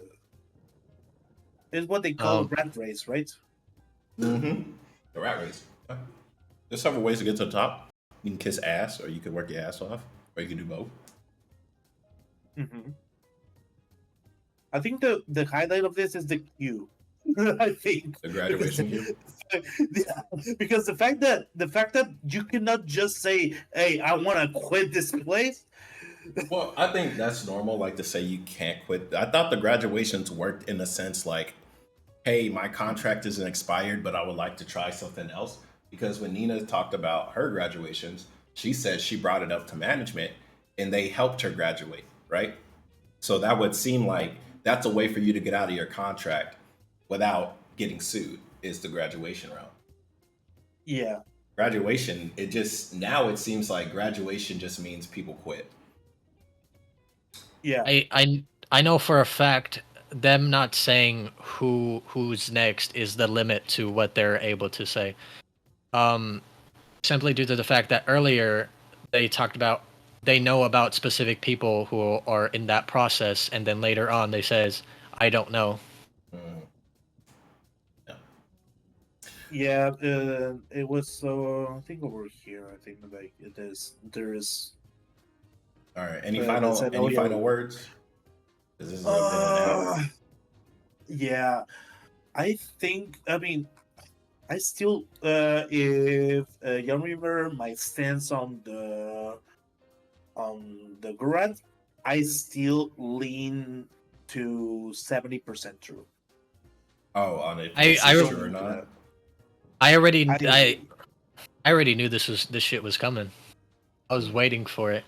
they call Um, rat race, right? Mm-hmm. The rat race. Yeah. There's several ways to get to the top. You can kiss ass, or you can work your ass off, or you can do both. Hmm. I think the highlight of this is the queue. I think The because graduation queue. yeah, because the fact that you cannot just say, "Hey, I want to quit this place." Well, I think that's normal. Like to say you can't quit. I thought the graduations worked in a sense like, hey, my contract isn't expired, but I would like to try something else. Because when Nina talked about her graduations, she said she brought it up to management and they helped her graduate, right? So that would seem like that's a way for you to get out of your contract without getting sued, is the graduation route. Yeah, Graduation, it just now it seems like graduation just means people quit. yeah, I know for a fact them not saying who's next is the limit to what they're able to say. Um, Simply due to the fact that earlier they talked about they know about specific people who are in that process, and then later on they says I don't know. Mm, yeah. yeah. It was I think over here. I think like it is. There is. All right. They said, "Oh Any yeah." final words? Because this has been an hour. Uh, yeah. I think. I mean, I still. If you remember my stance on the grad, I still lean to 70% true. Oh, on if I this I is Still true or lean to not. that. I already I I already knew this shit was coming. I was waiting for it.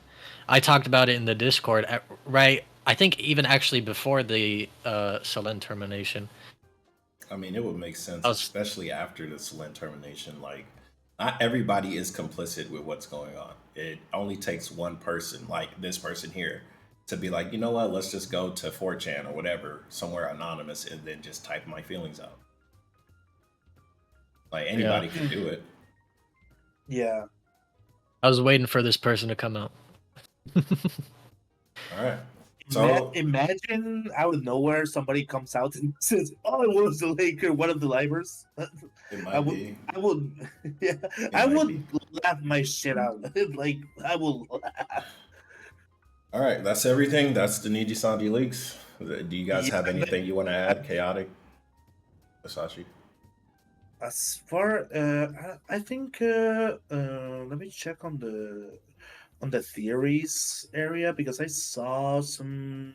I talked about it in the Discord, right? I think even actually before the Selen termination. I mean, it would make I sense, was especially after the Salent termination. Like, not everybody is complicit with what's going on. It only takes one person, like this person here, to be like, you know what, let's just go to 4chan or whatever, somewhere anonymous, and then just type my feelings out. Like, yeah. anybody can do it. yeah. I was waiting for this person to come out. All right. So, Imagine out of nowhere somebody comes out and says, "Oh, it was the Laker, one of the livers." it I might would, be. I would, yeah, It I might be. would laugh my shit out. Like I will laugh. All right. That's everything. That's the Niji Sanji leaks. Do you guys Yeah, have anything you want to add? Chaotic? Masashi? as far, I think. Let me check on the theories area because I saw some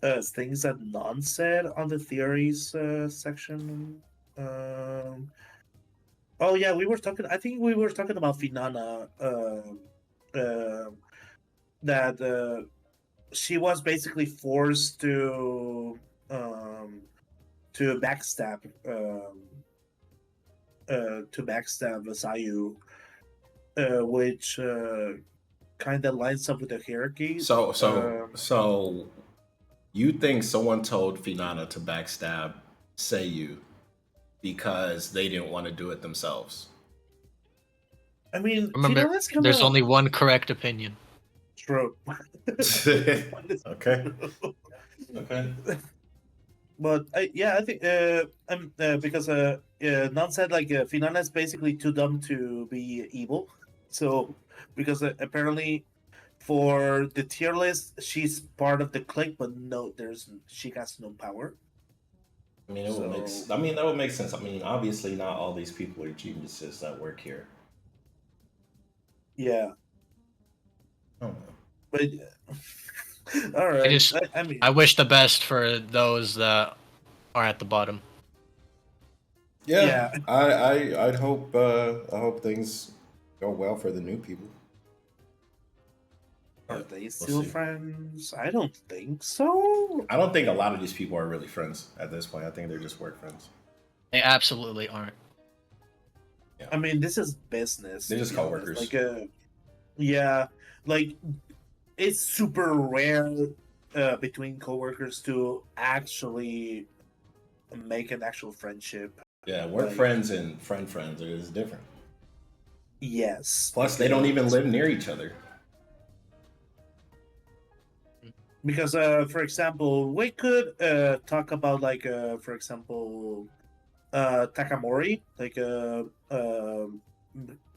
things that none said on the theories section. Um, Oh yeah, we were talking. I think we were talking about Finana. Uh, that she was basically forced um, to backstab Sayu, which kind of lines up with the hierarchy. So you think someone told Finana to backstab Seiyu because they didn't want to do it themselves? I mean, Remember, Finana's kind there's of only one correct opinion. true. Okay. Okay. But I think because Nan said like Finana is basically too dumb to be evil. So because apparently for the tier list she's part of the clique, but no, she has no power. I mean, it would make. So I mean, that would make sense. I mean, obviously, not all these people are geniuses that work here. yeah, I don't know. but all right. I mean, I wish the best for those that are at the bottom. Yeah, I'd hope I hope things go well for the new people. are Yeah, they we'll still see. friends? I don't think so. I don't think a lot of these people are really friends at this point. I think they're just work friends. They absolutely aren't. I mean, this is business. They're just to be honest. coworkers. Like, yeah, like it's super rare between coworkers to actually make an actual friendship. Yeah, work Like, friends and friends is different. yes. Plus, they don't even live near each other. Because, for example, we could talk about like, for example, Takamori, like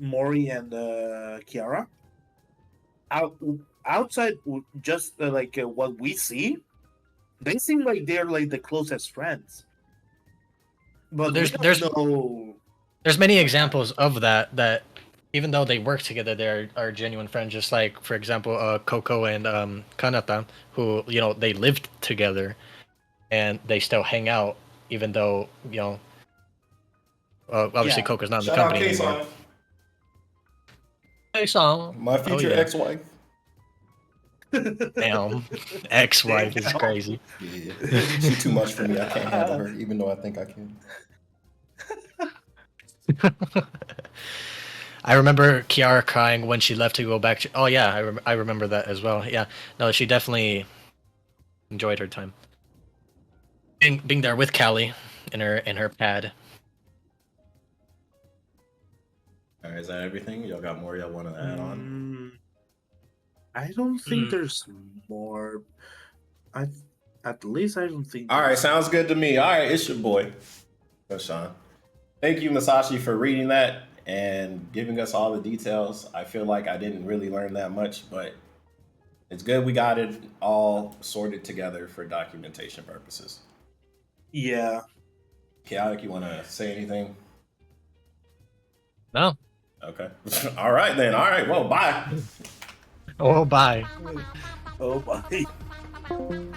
Mori and Kiara. Out outside, just like what we see, they seem like they're like the closest friends. But we don't know. There's many examples of that even though they work together, they are genuine friends. Just like, for example, Coco and Kanata, who they lived together, and they still hang out, even though obviously Yeah. Coco's not in the Shout out company anymore. KHUNShawn, Hey, song. my future ex-wife. Damn, ex-wife is crazy. Yeah, she's too much for me. I can't handle her, even though I think I can. I remember Kiara crying when she left to go back to. Oh yeah, I remember that as well. Yeah, no, she definitely enjoyed her time being there with Callie in her pad. All right, is that everything? Y'all got more y'all want to add on? I don't think there's more. At least I don't think. All right, sounds good to me. All right, it's your boy, KhunShawn. Thank you, Masashi, for reading that and giving us all the details. I feel like I didn't really learn that much, but it's good we got it all sorted together for documentation purposes. Yeah. Chaotic, you want to say anything? No. Okay. All right, then. All right. Well, bye. Oh, bye. Oh, bye.